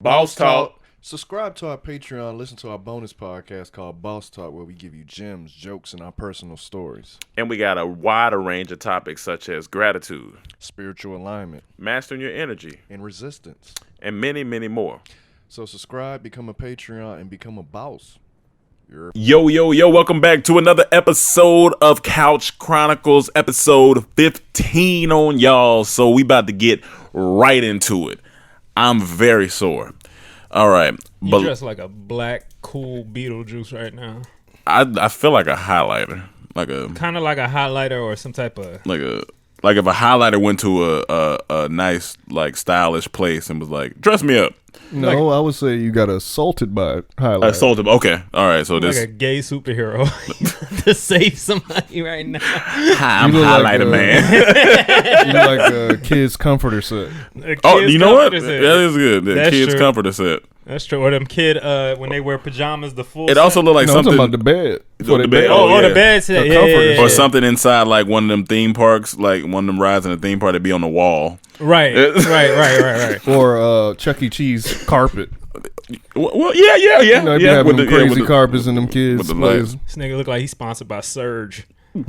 Boss Talk. Subscribe to our Patreon. Listen to our bonus podcast called Boss Talk, where we give you gems, jokes, and our personal stories. And we got a wider range of topics such as gratitude, spiritual alignment, mastering your energy, and resistance, and many, many more. So subscribe, become a Patreon, and become a boss. Yo, welcome back to another episode of Couch Chronicles, episode 15 on y'all. So we about to get right into it. I'm very sore. All right. You dress like a black, cool Beetlejuice right now. I feel like a highlighter. Kind of like a highlighter or some type of... Like if a highlighter went to a nice, like, stylish place and was like, dress me up. No, I would say you got assaulted by highlighter. Assaulted. Okay. All right. So this... Like a gay superhero to save somebody right now. Hi, I'm highlighter man. You look like a kid's comforter set. You know what? That is good. The kid's comforter set. That's true. Or them kid when they wear pajamas, the full. It also looked like something I'm talking about the bed. The bed. The bed set. Yeah. Or something inside like one of them theme parks, like one of them rides in a theme park that be on the wall. Right. Or Chuck E. Cheese carpet. Well, yeah. You know, yeah, with them crazy carpets and them kids. This nigga look like he's sponsored by Surge. Or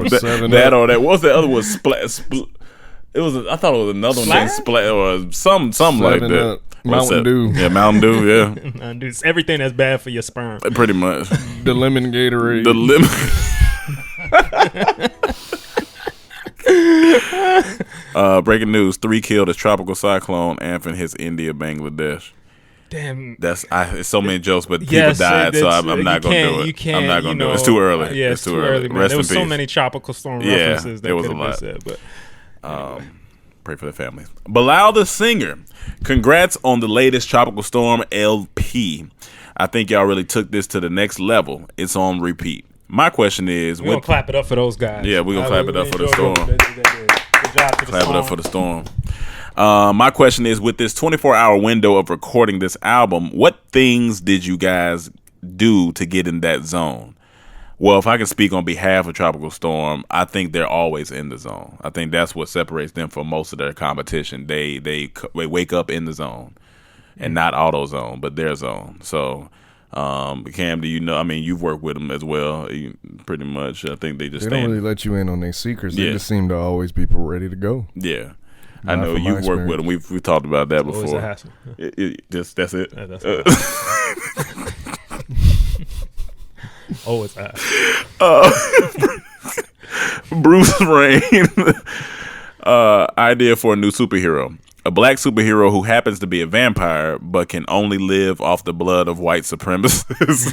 that or that. What was the other one? It was. I thought it was another one named Splat or something like that. Mountain Dew. Yeah, Mountain Dew, yeah. Mountain Dew. It's everything that's bad for your sperm. Pretty much. The lemon Gatorade. The lemon. Breaking news: 3 killed as tropical cyclone Amphan hits India, Bangladesh. Damn. It's so many jokes, but people died, so I'm not going to do it. I'm not going to do it. It's too early. Yeah, it's too early, man. There was so many tropical storm references that there was could a have lot. been said, but... Pray for the families. Bilal the singer. Congrats on the latest tropical storm LP. I think y'all really took this to the next level. It's on repeat. My question is... We're going to clap it up for those guys. Yeah, we're going to clap it up for the storm. Good job to the Clap it up for the storm. My question is, with this 24-hour window of recording this album, what things did you guys do to get in that zone? Well, if I can speak on behalf of Tropical Storm, I think they're always in the zone. I think that's what separates them from most of their competition. They wake up in the zone, and not auto zone, but their zone. So, Cam, do you know? I mean, you've worked with them as well, pretty much. I think they don't really let you in on their secrets. They just seem to always be ready to go. Yeah. I know you've worked with them. We've talked about that before. Always a hassle. That's it. Yeah, that's oh, it's ass. Bruce Wayne. Idea for a new superhero. A black superhero who happens to be a vampire but can only live off the blood of white supremacists.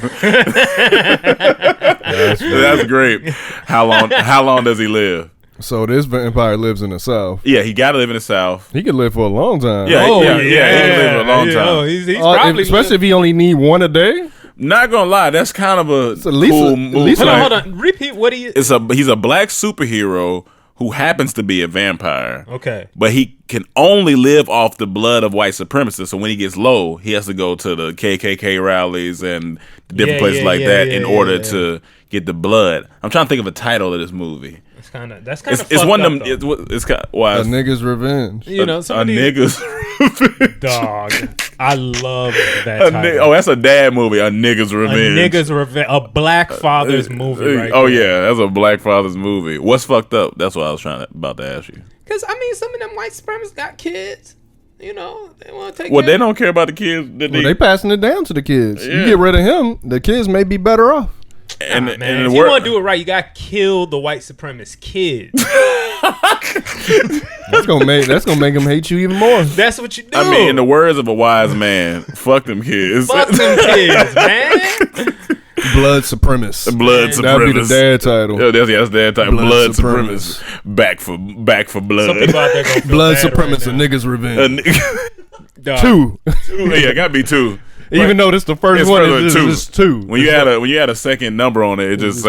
That's great. How long does he live? So this vampire lives in the South. Yeah, he got to live in the South. He could live for a long time. Yeah, he can live for a long time. He's probably especially if he only need one a day. Not gonna lie, that's kind of a cool move. Hold on. Repeat what he is. He's a black superhero who happens to be a vampire. Okay. But he can only live off the blood of white supremacists. So when he gets low, he has to go to the KKK rallies and different places like that in order to get the blood. I'm trying to think of a title of this movie. It's one of them. It's kind of, a nigga's revenge. You know, a nigga's revenge. Dog. I love that title. That's a dad movie. A nigga's revenge. A nigga's revenge. A black father's movie. Right there. Yeah, that's a black father's movie. What's fucked up? That's what I was about to ask you. Because I mean, some of them white supremacists got kids. You know, they want to take. Well, they don't care about the kids. They passing it down to the kids. Yeah. You get rid of him, the kids may be better off. And if you want to do it right, you got to kill the white supremacist kids. That's gonna make them hate you even more. That's what you do. I mean, in the words of a wise man, fuck them kids. Fuck them kids, man. Blood supremacist. Blood supremacist. That'd be the dad title. Yeah, that's dad title. Blood supremacist. Back for blood. Some people out there gonna feel blood bad supremacist. Right a nigga's revenge. Two. Yeah, gotta be 2. Even though this the first one, it's 2. When you add a second number on it, it just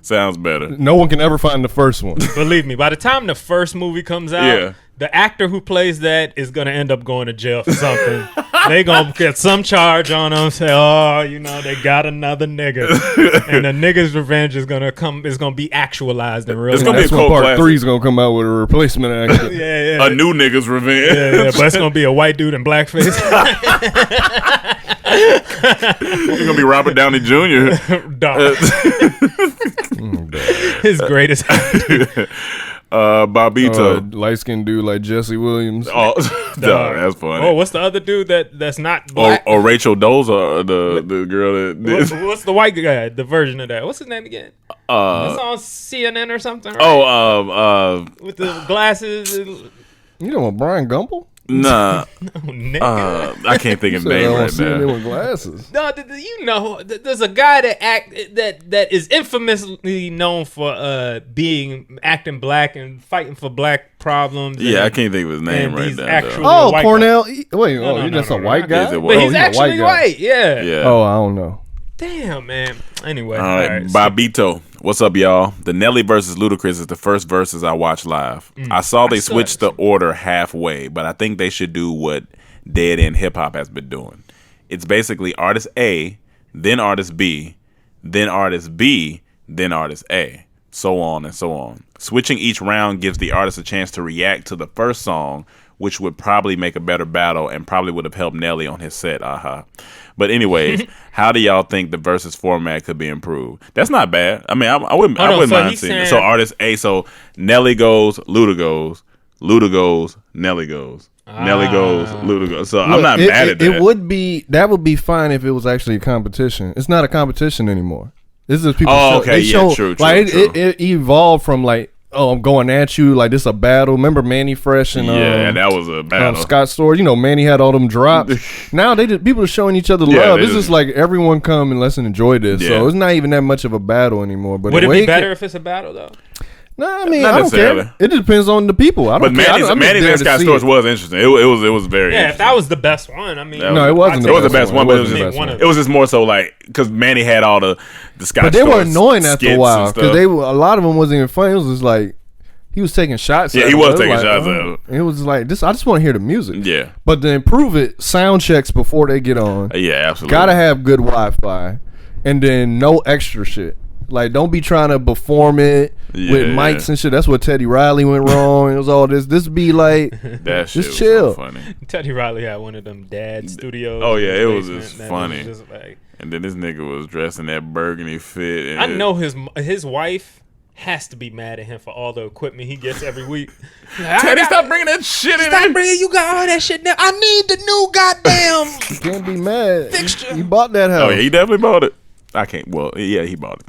sounds better. No one can ever find the first one. Believe me, by the time the first movie comes out, the actor who plays that is gonna end up going to jail for something. they gonna get some charge on them. Say, oh, they got another nigga, and the nigga's revenge is gonna come. Is gonna be actualized in real life. It's gonna be a That's when cult part classic. 3 is gonna come out with a replacement action. yeah. A new nigga's revenge. Yeah, but it's gonna be a white dude in blackface. It's gonna be Robert Downey Jr. Dog. His greatest. Bobito. Light skinned dude like Jesse Williams. Oh, dog, that's funny. Oh, what's the other dude that's not black? Or Rachel Doza, the girl that did. What's the white guy? The version of that? What's his name again? It's on CNN or something. Right? With the glasses. You know what, Brian Gumble? Nah, Nigga. I can't think of his name right now. with glasses. No, there's a guy that is infamously known for acting black and fighting for black problems. Yeah, I can't think of his name right now. Actually, Oh, white Cornell. guy. You're just a white guy? Is it But he's Oh, actually white. Yeah. Yeah. Oh, I don't know. Damn, man. Anyway, All right, Bobito. What's up, y'all? The Nelly versus Ludacris is the first verses I watched live. I saw they switched the order halfway, but I think they should do what Dead End Hip Hop has been doing. It's basically artist A, then artist B, then artist B, then artist A, so on and so on. Switching each round gives the artist a chance to react to the first song, which would probably make a better battle and probably would have helped Nelly on his set. But anyways, how do y'all think the versus format could be improved? That's not bad. I mean, I wouldn't mind seeing it. So artist A, so Nelly goes, Luda goes, Nelly goes. Nelly goes, Luda goes. So I'm not mad at that. That would be fine if it was actually a competition. It's not a competition anymore. This is people. True. It evolved from like, oh, I'm going at you, like this a battle. Remember Manny Fresh and that was a battle. Scott Storrs. Manny had all them drops. Now people are showing each other love. It's just like everyone come and let's enjoy this. So it's not even that much of a battle anymore. But would it be better if it's a battle though? No, I mean, I don't care. It depends on the people. But Manny's and Scott Storrs was interesting. It was very if that was the best one. I mean, no, it wasn't. It was the best one, but it was just more so like because Manny had all the Scott. But they were annoying after a while because a lot of them wasn't even funny. It was just like he was taking shots. Yeah, he was taking shots at him. It was like this. I just want to hear the music. Yeah, but to improve it, sound checks before they get on. Yeah, absolutely. Gotta have good Wi-Fi, and then no extra shit. Like, don't be trying to perform it with mics and shit. That's what Teddy Riley went wrong. It was all this. This be like, that shit just chill. Was so funny. Teddy Riley had one of them dad studios. Oh yeah, it was just funny. Was just like, and then this nigga was dressed in that burgundy fit. And I know his wife has to be mad at him for all the equipment he gets every week. Teddy, stop bringing that shit in. Stop bringing. You got all that shit now. I need the new goddamn. Can't be mad. Fixture. He bought that house. Oh yeah, he definitely bought it. I can't. Well, yeah, he bought it.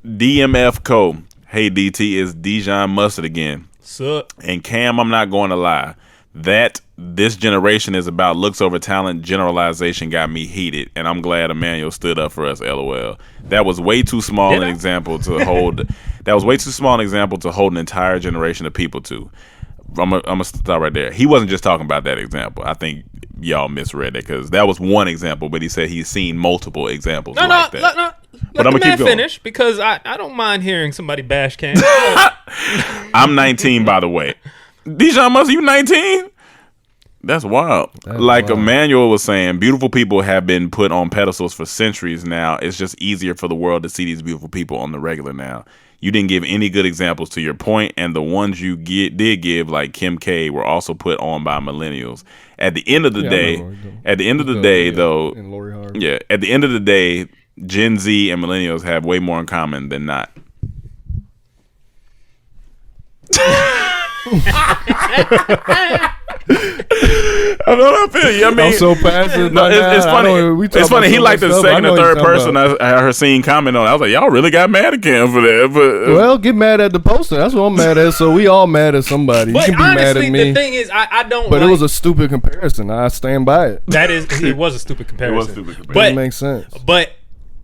DMF Co. Hey, DT, is Dijon Mustard again. Sup? And Cam, I'm not going to lie. That this generation is about looks over talent generalization got me heated, and I'm glad Emmanuel stood up for us. LOL. That was way too small an example to hold. That was way too small an example to hold an entire generation of people to. I'm gonna stop right there. He wasn't just talking about that example. I think y'all misread it because that was one example, but he said he's seen multiple examples like that. No. But I'm gonna keep going. Finish because I don't mind hearing somebody bash Cam. I'm 19, by the way. Dijon Mustard, you 19? That's wild. Like Emmanuel was saying, beautiful people have been put on pedestals for centuries now. It's just easier for the world to see these beautiful people on the regular now. You didn't give any good examples to your point, and the ones you did give, like Kim K, were also put on by millennials. At the end of the day, at the end of the day, Gen Z and millennials have way more in common than not. I know what I feel you. I mean, I'm so passive. No, it's funny. It's funny. He liked the second or third person I heard seen comment on it. I was like, y'all really got mad at Cam for that. But well, get mad at the poster. That's what I'm mad at. So we all mad at somebody. But you can be honestly, mad at me. the thing is, I don't. But it was a stupid comparison. I stand by it. It was a stupid comparison. It was a stupid comparison. But it makes sense. But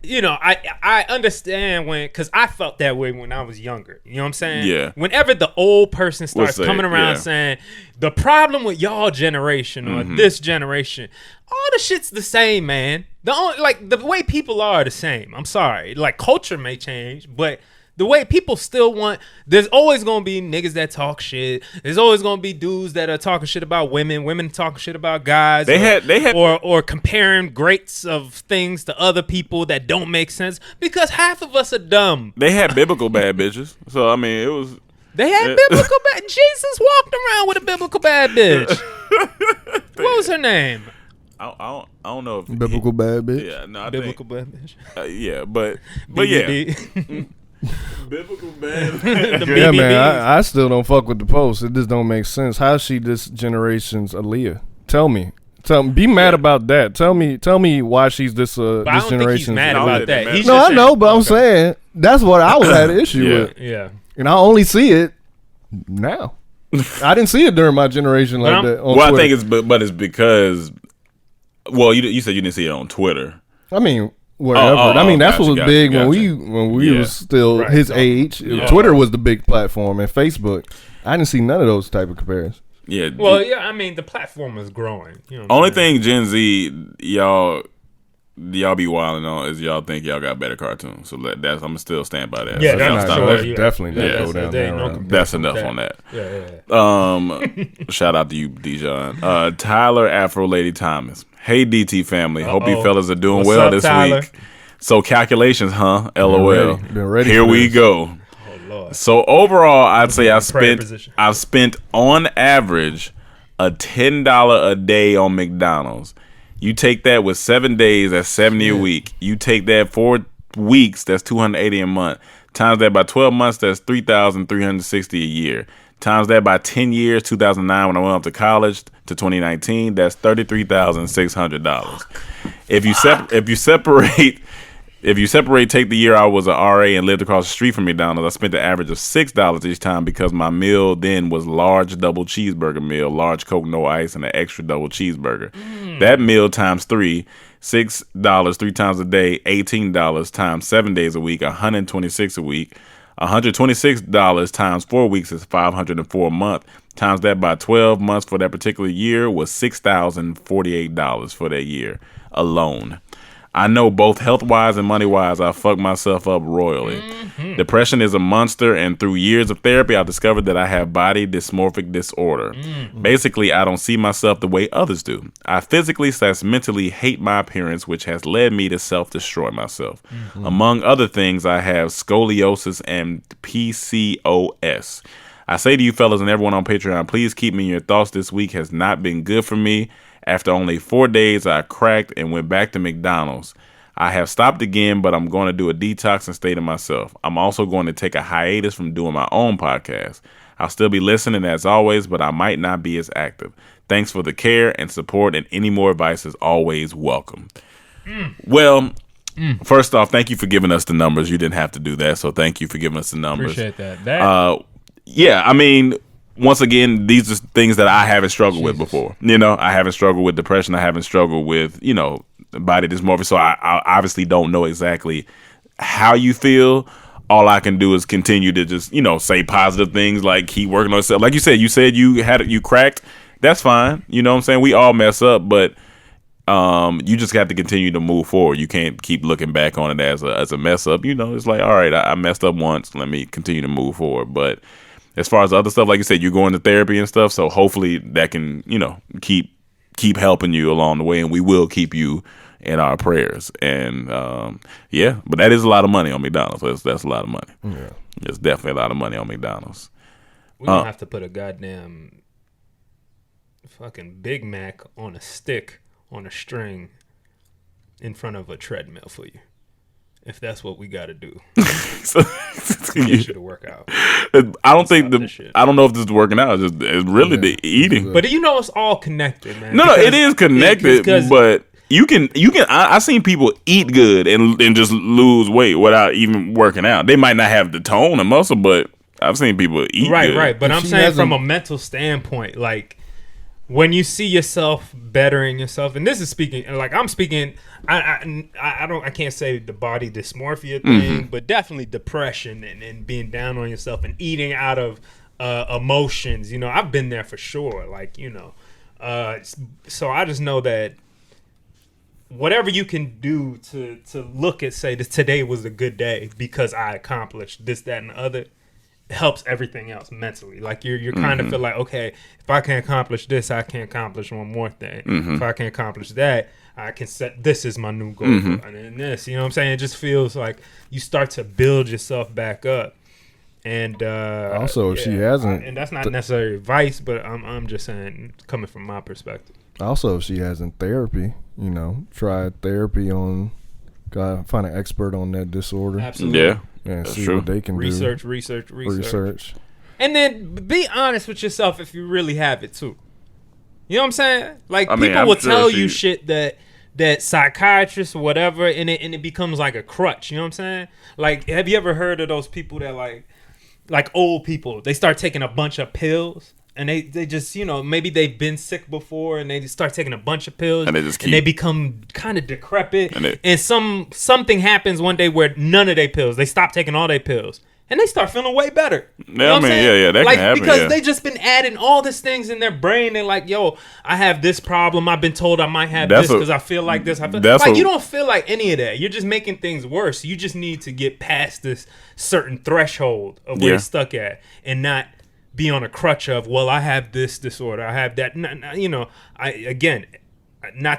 I understand because I felt that way when I was younger. You know what I'm saying? Yeah. Whenever the old person starts coming around saying the problem with y'all generation or this generation, all the shit's the same, man. The way people are the same. I'm sorry. Like culture may change, but the way people still want. There's always gonna be niggas that talk shit. There's always gonna be dudes that are talking shit about women talking shit about guys. They had or comparing greats of things to other people that don't make sense because half of us are dumb. They had biblical bad bitches. So I mean, it was. They had biblical bad. Jesus walked around with a biblical bad bitch. What was her name? I don't know if biblical bad bitch. Yeah, no, I biblical think, bad bitch. Yeah, but BBD. yeah, biblical bad. Yeah, man, I still don't fuck with the post. It just don't make sense. How is she this generation's Aaliyah? Tell me. Be mad about that. Tell me why she's this But I this don't think generation's. he's mad about that. He's No, just I know, saying- but I'm saying that's what I was had an issue with, Yeah. and I only see it now. I didn't see it during my generation like that. On Well, Twitter. I think it's because. Well, you said you didn't see it on Twitter. I mean, whatever. I mean, that's what was big when we was still Right. his age. Yeah. Twitter was the big platform, and Facebook. I didn't see none of those type of comparisons. Yeah. Well, yeah. I mean, the platform is growing. You know what I'm Only saying? thing Gen Z y'all be wilding on is y'all think y'all got better cartoons. So I'm gonna still stand by that. Yeah, So that's y'all not stop sure. that. Let's Yeah. definitely Yeah, not go that's- down there that ain't no road. comparison. That's enough that. on that. Yeah. Shout out to you, Dijon. Tyler Afro Lady Thomas. Hey DT family. Hope you fellas are doing What's well up, this Tyler? week. So calculations, huh? LOL. Been ready Here for we this. go. Oh Lord. So overall, I'd say prayer position. I've spent on average a $10 a day on McDonald's. You take that with 7 days, that's 70 a week. You take that 4 weeks, that's 280 a month. Times that by 12 months, that's 3,360 a year. Times that by 10 years, 2009 when I went up to college to 2019, that's $33,600. If you separate, take the year I was an RA and lived across the street from McDonald's, I spent the average of $6 each time because my meal then was large double cheeseburger meal, large Coke no ice, and an extra double cheeseburger. That meal times 3, $6 3 times a day, $18 times 7 days a week, $126 a week. $126 times 4 weeks is $504 a month. Times that by 12 months for that particular year was $6,048 for that year alone. I know both health-wise and money-wise, I fucked myself up royally. Mm-hmm. Depression is a monster, and through years of therapy, I discovered that I have body dysmorphic disorder. Mm-hmm. Basically, I don't see myself the way others do. I physically/mentally hate my appearance, which has led me to self-destroy myself. Mm-hmm. Among other things, I have scoliosis and PCOS. I say to you fellas and everyone on Patreon, please keep me in your thoughts. This week has not been good for me. After only 4 days, I cracked and went back to McDonald's. I have stopped again, but I'm going to do a detox and stay to myself. I'm also going to take a hiatus from doing my own podcast. I'll still be listening as always, but I might not be as active. Thanks for the care and support, and any more advice is always welcome. Well, first off, thank you for giving us the numbers. You didn't have to do that, so thank you for giving us the numbers. Appreciate that. Yeah, I mean, once again, these are things that I haven't struggled with before. You know, I haven't struggled with depression. I haven't struggled with, body dysmorphia. So I obviously don't know exactly how you feel. All I can do is continue to just, say positive things, like keep working on yourself. Like you said you cracked. That's fine. You know what I'm saying? We all mess up, but you just got to continue to move forward. You can't keep looking back on it as a mess up. It's like, all right, I messed up once. Let me continue to move forward. But as far as other stuff, like you said, you're going to therapy and stuff. So hopefully that can, keep helping you along the way, and we will keep you in our prayers. And but that is a lot of money on McDonald's. That's a lot of money. Yeah, it's definitely a lot of money on McDonald's. We don't have to put a goddamn fucking Big Mac on a stick on a string in front of a treadmill for you. If that's what we got to do, So, get you to work out. I don't know if this is working out. It's really the eating. But it's all connected, man. No, it is connected. because But you can. I've seen people eat good and just lose weight without even working out. They might not have the tone and muscle, but I've seen people eat good. Right. But I'm she saying from hasn't- a mental standpoint, like when you see yourself bettering yourself, and this is speaking, like I'm speaking, I can't say the body dysmorphia thing, but definitely depression and being down on yourself and eating out of emotions. I've been there for sure. Like, so I just know that whatever you can do to look at, say, this today was a good day because I accomplished this, that, and the other, helps everything else mentally. Like you're kind of feel like, okay, if I can accomplish this, I can accomplish one more thing. If I can accomplish that, I can set this as my new goal. And then this, you know what I'm saying? It just feels like you start to build yourself back up. And also, if she hasn't, and that's not necessarily advice, but I'm just saying, coming from my perspective. Also, if she hasn't therapy, try therapy on, find an expert on that disorder. Absolutely. Yeah, and see what they can research. And then be honest with yourself if you really have it too. You know what I'm saying? Like, people will tell you shit that psychiatrists or whatever, and it becomes like a crutch. You know what I'm saying? Like, have you ever heard of those people that like old people? They start taking a bunch of pills. And they just, maybe they've been sick before, and they just start taking a bunch of pills, and they become kind of decrepit. And something happens one day where none of their pills, they stop taking all their pills, and they start feeling way better. You know what I'm saying? That like, can happen. Because they just been adding all these things in their brain. They're like, yo, I have this problem. I've been told I might have this because I feel like this. You don't feel like any of that. You're just making things worse. You just need to get past this certain threshold of where you're stuck at, and not be on a crutch of, well, I have this disorder, I have that. Not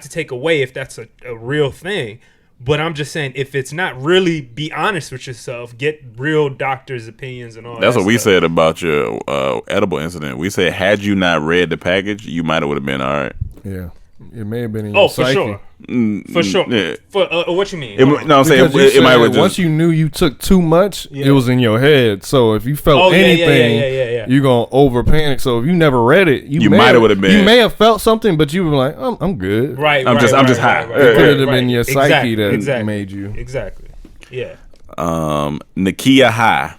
to take away if that's a real thing, but I'm just saying, if it's not, really be honest with yourself, get real doctors' opinions and all that. That's what we stuff. said about your edible incident. We said, had you not read the package, you might have would have been all right. Yeah. It may have been in your psyche. For sure. Yeah. What you mean? I'm saying it might have once you knew you took too much, it was in your head. So if you felt anything, you're going to over panic. So if you never read it, you might have been. You may have felt something, but you were like, I'm good. Right. I'm just high. It could have been your psyche that made you. Exactly. Yeah. Nakia High.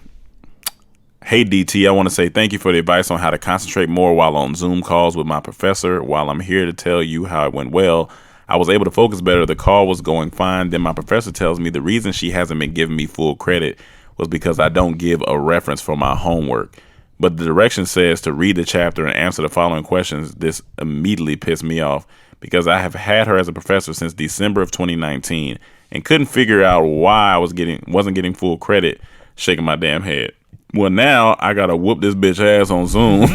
Hey DT, I want to say thank you for the advice on how to concentrate more while on Zoom calls with my professor. While I'm here to tell you how it went well, I was able to focus better. The call was going fine. Then my professor tells me the reason she hasn't been giving me full credit was because I don't give a reference for my homework. But the direction says to read the chapter and answer the following questions. This immediately pissed me off because I have had her as a professor since December of 2019 and couldn't figure out why I wasn't getting full credit, shaking my damn head. Well, now I gotta whoop this bitch ass on Zoom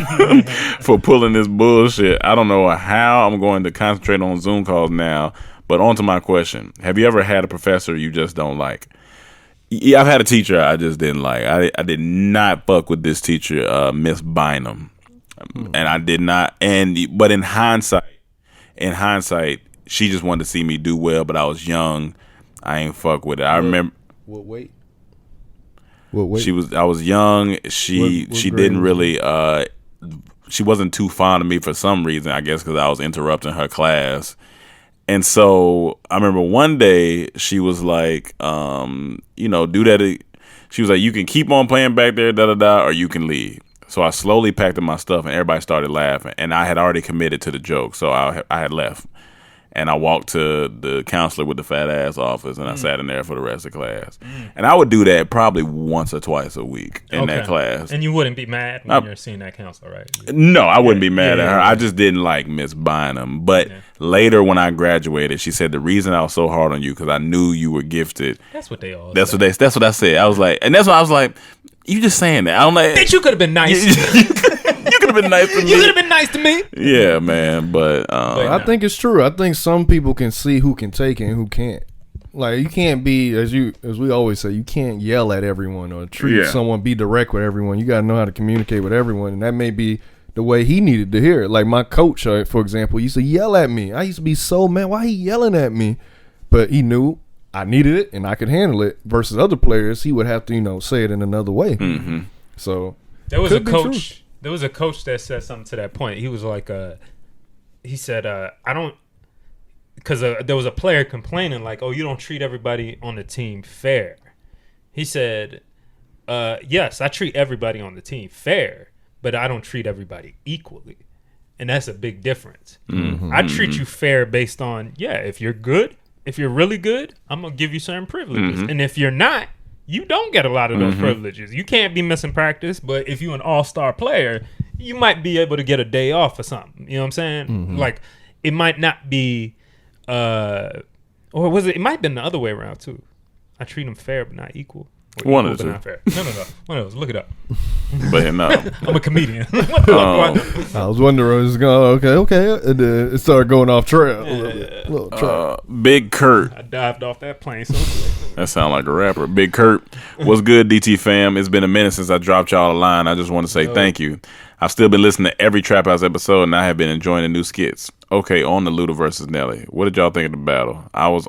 for pulling this bullshit. I don't know how I'm going to concentrate on Zoom calls now. But on to my question. Have you ever had a professor you just don't like? Yeah, I've had a teacher I just didn't like. I did not fuck with this teacher, Miss Bynum. And I did not. But in hindsight, she just wanted to see me do well, but I was young. I ain't fuck with it. I remember. Wait. I was young. She didn't really. She wasn't too fond of me for some reason. I guess because I was interrupting her class. And so I remember one day she was like, do that. She was like, you can keep on playing back there, or you can leave. So I slowly packed up my stuff, and everybody started laughing. And I had already committed to the joke, so I had left. And I walked to the counselor with the fat ass office, and I sat in there for the rest of the class. And I would do that probably once or twice a week in that class. And you wouldn't be mad when you're seeing that counselor, right? No, I wouldn't be mad at her. I just didn't like Miss Bynum. But later when I graduated, she said the reason I was so hard on you because I knew you were gifted. That's what they all That's say. That's what I said. I was like, and that's why I was like, you just saying that. I'm like, bitch, you could have been nice. You could have been nice to me. You could have been nice to me. Yeah, man. But I think it's true. I think some people can see who can take it and who can't. Like, you can't be, as we always say, you can't yell at everyone or treat someone, be direct with everyone. You got to know how to communicate with everyone, and that may be the way he needed to hear it. Like my coach, for example, used to yell at me. I used to be so mad. Why he yelling at me? But he knew I needed it and I could handle it. Versus other players, he would have to, say it in another way. Mm-hmm. So there was a coach. There was a coach that said something to that point. He was like, he said, I don't, because there was a player complaining like, oh, you don't treat everybody on the team fair. He said, yes, I treat everybody on the team fair, but I don't treat everybody equally. And that's a big difference. Mm-hmm. I treat you fair based on, if you're good, if you're really good, I'm going to give you certain privileges. Mm-hmm. And if you're not, you don't get a lot of those privileges. You can't be missing practice, but if you're an all-star player, you might be able to get a day off or something. You know what I'm saying? Mm-hmm. Like, it might not be Or was it? It might have been the other way around too. I treat them fair but not equal. One of the two. Not fair. No. One of those. Look it up. But no. I'm a comedian. What the fuck? I was wondering, it's going okay, and then it started going off trail. Little trail. Big Kurt. I dived off that plane so quick. That sound like a rapper. Big Kurt. What's good, DT fam? It's been a minute since I dropped y'all a line. I just want to say thank you. I've still been listening to every Trap House episode, and I have been enjoying the new skits. Okay, on the Luda versus Nelly. What did y'all think of the battle? I was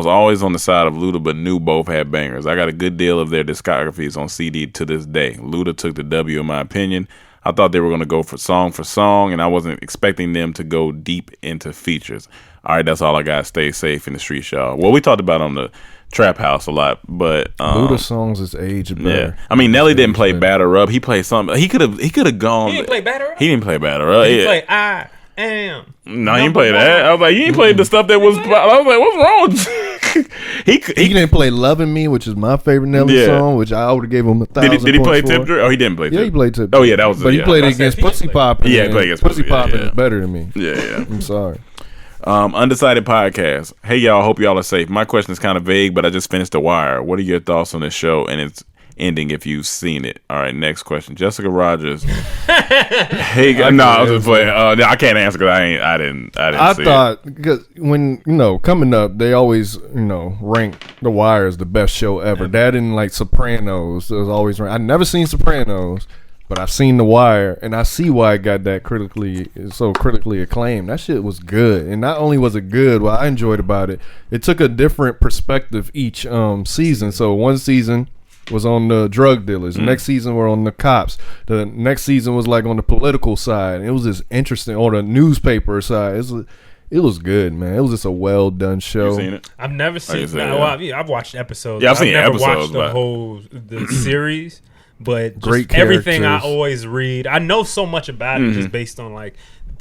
always on the side of Luda, but knew both had bangers. I got a good deal of their discographies on CD to this day. Luda took the W in my opinion. I thought they were going to go for song, and I wasn't expecting them to go deep into features. All right, that's all I got. Stay safe in the streets, y'all. Well, we talked about on the Trap House a lot, but Luda songs is aged better. Yeah, I mean Nelly didn't play Batter Up. He played something. He could have gone. He didn't play Batter Up. He didn't play Batter Up. He played I Am. No, he didn't play that. I was like, you ain't played the stuff that was. I was like, what's wrong with you? He didn't play "Loving Me," which is my favorite Nelly song, which I would have gave him 1,000. Did he play Tipper? Oh, he didn't play Tipper. Yeah, he played Tipper. Oh, yeah, that was. But he played it against Pussy Poppin'. Yeah, he played against Pussy Poppin' yeah. is better than me. Yeah. I'm sorry. Undecided podcast. Hey y'all, hope y'all are safe. My question is kind of vague, but I just finished The Wire. What are your thoughts on this show and its ending if you've seen it? All right, next question. Jessica Rogers. Hey, I was just playing. I can't answer because I didn't see it. I thought because when coming up, they always rank The Wire as the best show ever. That and like Sopranos was always ranked. I've never seen Sopranos, but I've seen The Wire, and I see why it got that critically acclaimed. That shit was good, and not only was it good, what I enjoyed about it, it took a different perspective each season. So one season was on the drug dealers. The next season were on the cops. The next season was like on the political side. It was just interesting on the newspaper side. It was good, man. It was just a well done show. You seen it? I've never seen. I've watched episodes. Yeah, I've seen never episodes, watched the series. But great just everything I characters. Always read, I know so much about it just based on like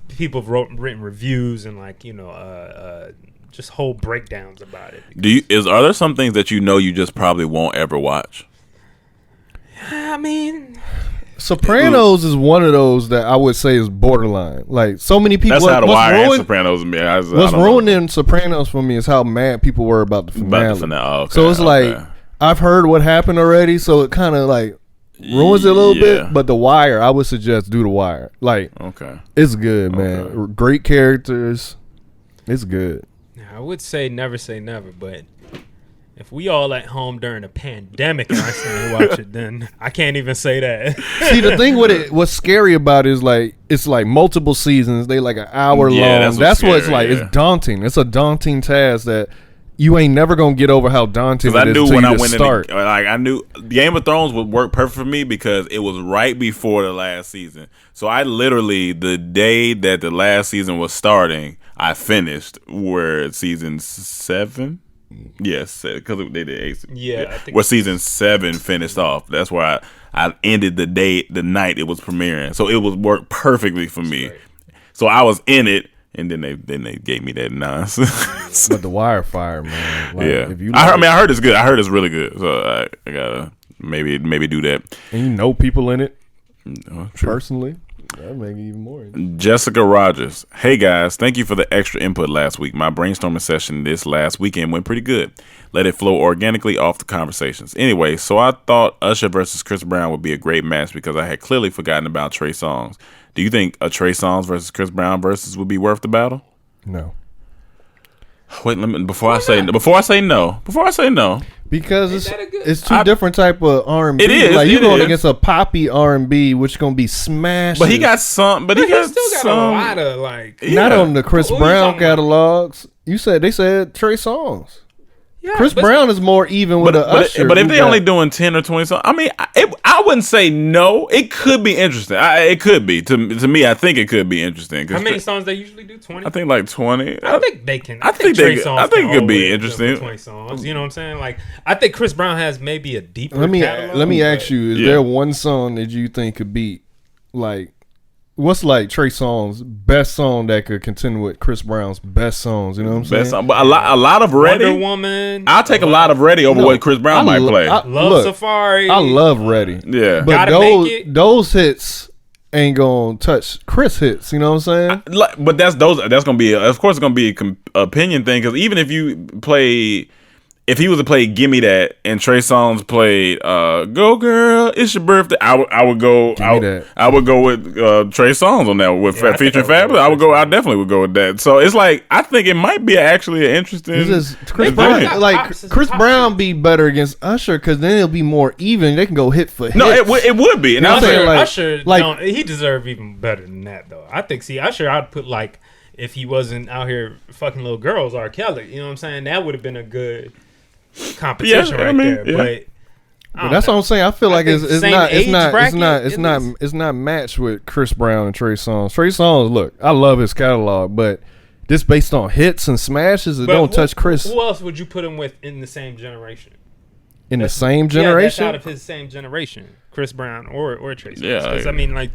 people have written reviews and like just whole breakdowns about it. Are there some things that you just probably won't ever watch? I mean, Sopranos is one of those that I would say is borderline. Like so many people. That's how The Wire and Sopranos. What's ruining Sopranos for me is how mad people were about the finale. Oh, okay, so it's like I've heard what happened already, so it kind of like ruins it a little bit. But The Wire, I would suggest do The Wire. Like, it's good, man. Okay. Great characters. It's good. I would say never, but if we all at home during a pandemic and I stand and watch it, then I can't even say that. See, the thing with it, what's scary about it is like it's like multiple seasons. They like an hour long. That's what's like. It's daunting. It's a daunting task that you ain't never gonna get over how daunting it is. I knew when I went start. I knew Game of Thrones would work perfect for me because it was right before the last season. So I literally, the day that the last season was starting, I finished where season 7. Yes, because they did 8. Yeah, I think where season 7 finished off. That's where I ended the night it was premiering. So it was worked perfectly for me. Right. So I was in it. And then they gave me that nonsense. But The Wire fire, man. Like, yeah, if you I heard it's good. I heard it's really good. So I gotta maybe do that. And you know people in it True. personally. That make it even more. Jessica Rogers. Hey guys, thank you for the extra input last week. My brainstorming session this last weekend went pretty good. Let it flow organically off the conversations. Anyway, so I thought Usher versus Chris Brown would be a great match because I had clearly forgotten about Trey Songz. Do you think a Trey Songz versus Chris Brown versus would be worth the battle? No. Wait, before I say no. Because it's two different type of R&B. It is. Like you going against a poppy R&B, which gonna be smashed. But he got some. But he got still got some. a lot of like. Not on the Chris Brown catalogs. About? They said Trey Songz. Yeah, Chris Brown is more even with the Usher. But if they only doing 10 or 20 songs, I mean, I wouldn't say no. It could be interesting. It could be to me. I think it could be interesting. How many songs they usually do? 20. I think like 20. I think they can. I think it could be interesting. 20 songs. You know what I'm saying? Like I think Chris Brown has maybe a deeper. Let me catalog, ask you: is there one song that you think could be like? What's like Trey Songz' best song that could contend with Chris Brown's best songs? You know what I'm saying? Best song, but a lot of Ready. Wonder Woman. I'll take a lot of Ready over what Chris Brown might play. Love Safari. I love Ready. Yeah, but those hits ain't gonna touch Chris hits. You know what I'm saying? But that's gonna be of course it's gonna be an opinion thing, because even if he was to play "Gimme That" and Trey Songz played "Go Girl, It's Your Birthday," I would go with Trey Songz on that with featuring Fabulous. I definitely would go with that. So it's like, I think it might be actually an interesting. Chris Brown, Chris Brown be better against Usher, because then it'll be more even. They can go hit for hit. No, it would be. And Usher, he deserved even better than that though. I think Usher, I'd put like, if he wasn't out here fucking little girls, R. Kelly. You know what I'm saying? That would have been a good competition there. Yeah. But that's what I'm saying. I feel like it's not matched with Chris Brown and Trey Songz. Trey Songz, look, I love his catalog, but just based on hits and smashes, don't touch Chris. Who else would you put him with in the same generation? The same generation? Yeah, that's out of his same generation, Chris Brown or Trey Songz. Yeah, I mean, like,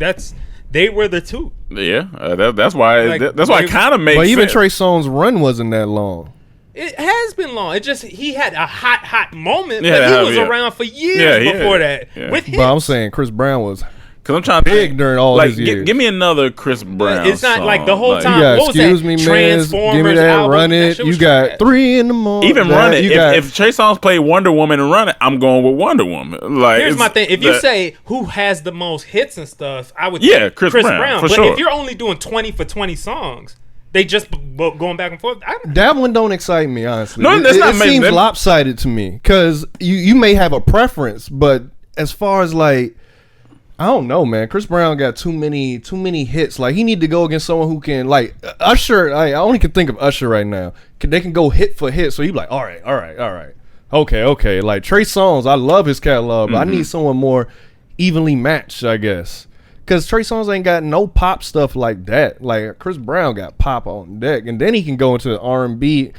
they were the two. Yeah, that's why. That's why it kind of makes. But even Trey Songz' run wasn't that long. It has been long. It just, he had a hot moment, but he was around for years before that. Yeah. With him. But I'm saying Chris Brown was, because I'm trying to big during all his years. Give me another Chris Brown. It's not song. like the whole time. You got what was Excuse that? Me, Transformers Give Me That, album. Run It. You got 3 in the morning. Even Run It. If Trey Songz played Wonder Woman and Run It, I'm going with Wonder Woman. Like, here's my thing. If you say who has the most hits and stuff, I would Chris Brown. But if you're only doing 20 for 20 songs, they just going back and forth. That one don't excite me, honestly. No, that's not. It seems lopsided to me, because you may have a preference, but as far as like, I don't know, man. Chris Brown got too many hits. Like, he need to go against someone who can, like, Usher. I only can think of Usher right now. They can go hit for hit. So you be like, all right. Okay. Like Trey Songz, I love his catalog, but I need someone more evenly matched, I guess. Because Trey Songz ain't got no pop stuff like that. Like, Chris Brown got pop on deck, and then he can go into R&B.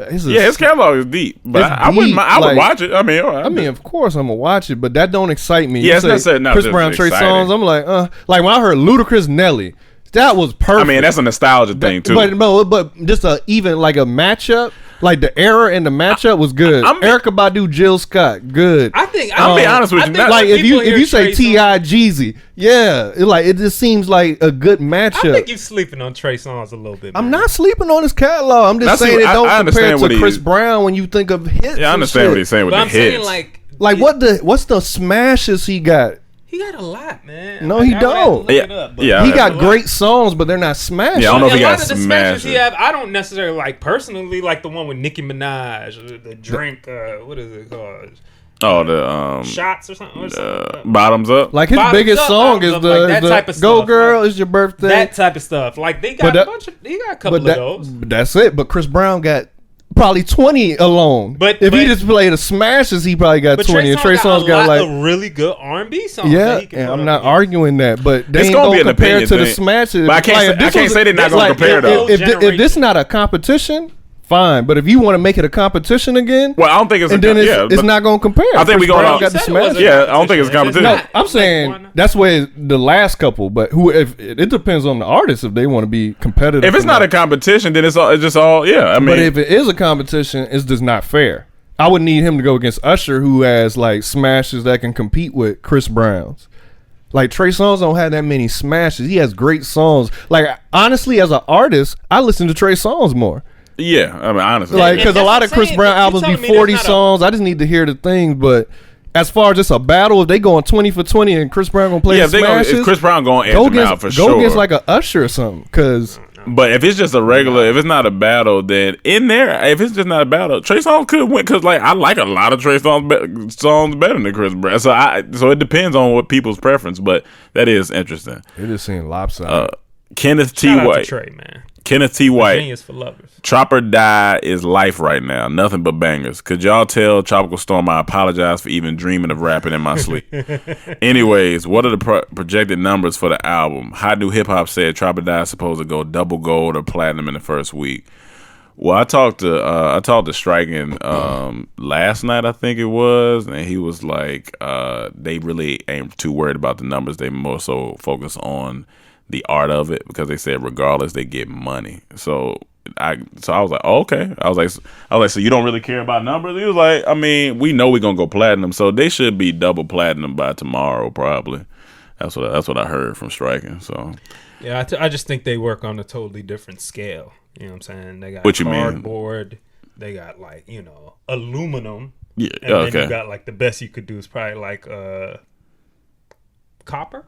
His catalog is deep, but I would watch it. I mean, of course I'm gonna watch it, but that don't excite me. Yeah, it's not Chris Brown, Trey Songz. I'm like, like when I heard Ludacris, Nelly, that was perfect. I mean, that's a nostalgia thing too. But just even like a matchup. Like, the era and the matchup was good. Erykah Badu, Jill Scott, good. I think I'll be honest with you. Like, if you say T.I. Jeezy, it just seems like a good matchup. I think you're sleeping on Trey Songz a little bit. Man. I'm not sleeping on his catalog. I'm just saying it don't compare to Chris Brown when you think of hits. Yeah, I understand what he's saying with the hits. Like what's the smashes he got? He got a lot, man. No, he don't. He got great songs, but they're not smashes. Yeah, I don't know if he got smashes. I don't necessarily like personally like the one with Nicki Minaj, the drink. What is it called? Oh, the shots or something. Bottoms Up. Like, his biggest song is the "Go Girl, It's Your Birthday." That type of stuff. Like, they got a bunch of. He got a couple of those. But that's it. But Chris Brown got probably 20 alone. But if he just played the smashes, he probably got 20. And Trey Songz got like a really good R&B song. Yeah, and I'm not arguing that, but they ain't gonna compare to the smashes. But I can't say they're not gonna compare though. If this not a competition, fine. But if you want to make it a competition again, well, I don't think it's. It's not gonna compare. I think we got the smash. Yeah, I don't think it's a competition. No, I'm saying that's where the last couple. But if it depends on the artist if they want to be competitive. If it's not a competition, then it's just all. Yeah, I mean, but if it is a competition, it's just not fair. I would need him to go against Usher, who has like smashes that can compete with Chris Brown's. Like, Trey Songz don't have that many smashes. He has great songs. Like, honestly, as an artist, I listen to Trey Songz more. Yeah, I mean, honestly, like, because a lot of Chris Brown albums be 40 songs. I just need to hear the things. But as far as just a battle, if they going 20 for 20 and Chris Brown gonna play the smashes, if Chris Brown gonna edge them out for sure. Go against like a Usher or something. But if it's just a regular, if it's not a battle, then in there, if it's just not a battle, Trey Songz could win, because like I like a lot of Trey Songz songs better than Chris Brown. So it depends on what people's preference. But that is interesting. It just seems lopsided. Kenneth T. Shout out White. to Trey, man. Kenneth T. White. Genius for lovers. Chopper Die is life right now. Nothing but bangers. Could y'all tell Tropical Storm I apologize for even dreaming of rapping in my sleep? Anyways, what are the projected numbers for the album? How do Hip Hop said Chopper Die is supposed to go double gold or platinum in the first week? Well, I talked to Striking last night, I think it was, and he was like, they really ain't too worried about the numbers. They more so focus on the art of it, because they said regardless they get money. So I was like, oh, okay. I was like, so you don't really care about numbers? He was like, I mean, we know we're gonna go platinum, so they should be double platinum by tomorrow probably. That's what I heard from Striking. So yeah, I just think they work on a totally different scale. You know what I'm saying? They got what you cardboard. mean? They got like aluminum. Yeah. And Okay. then you got like the best you could do is probably like copper.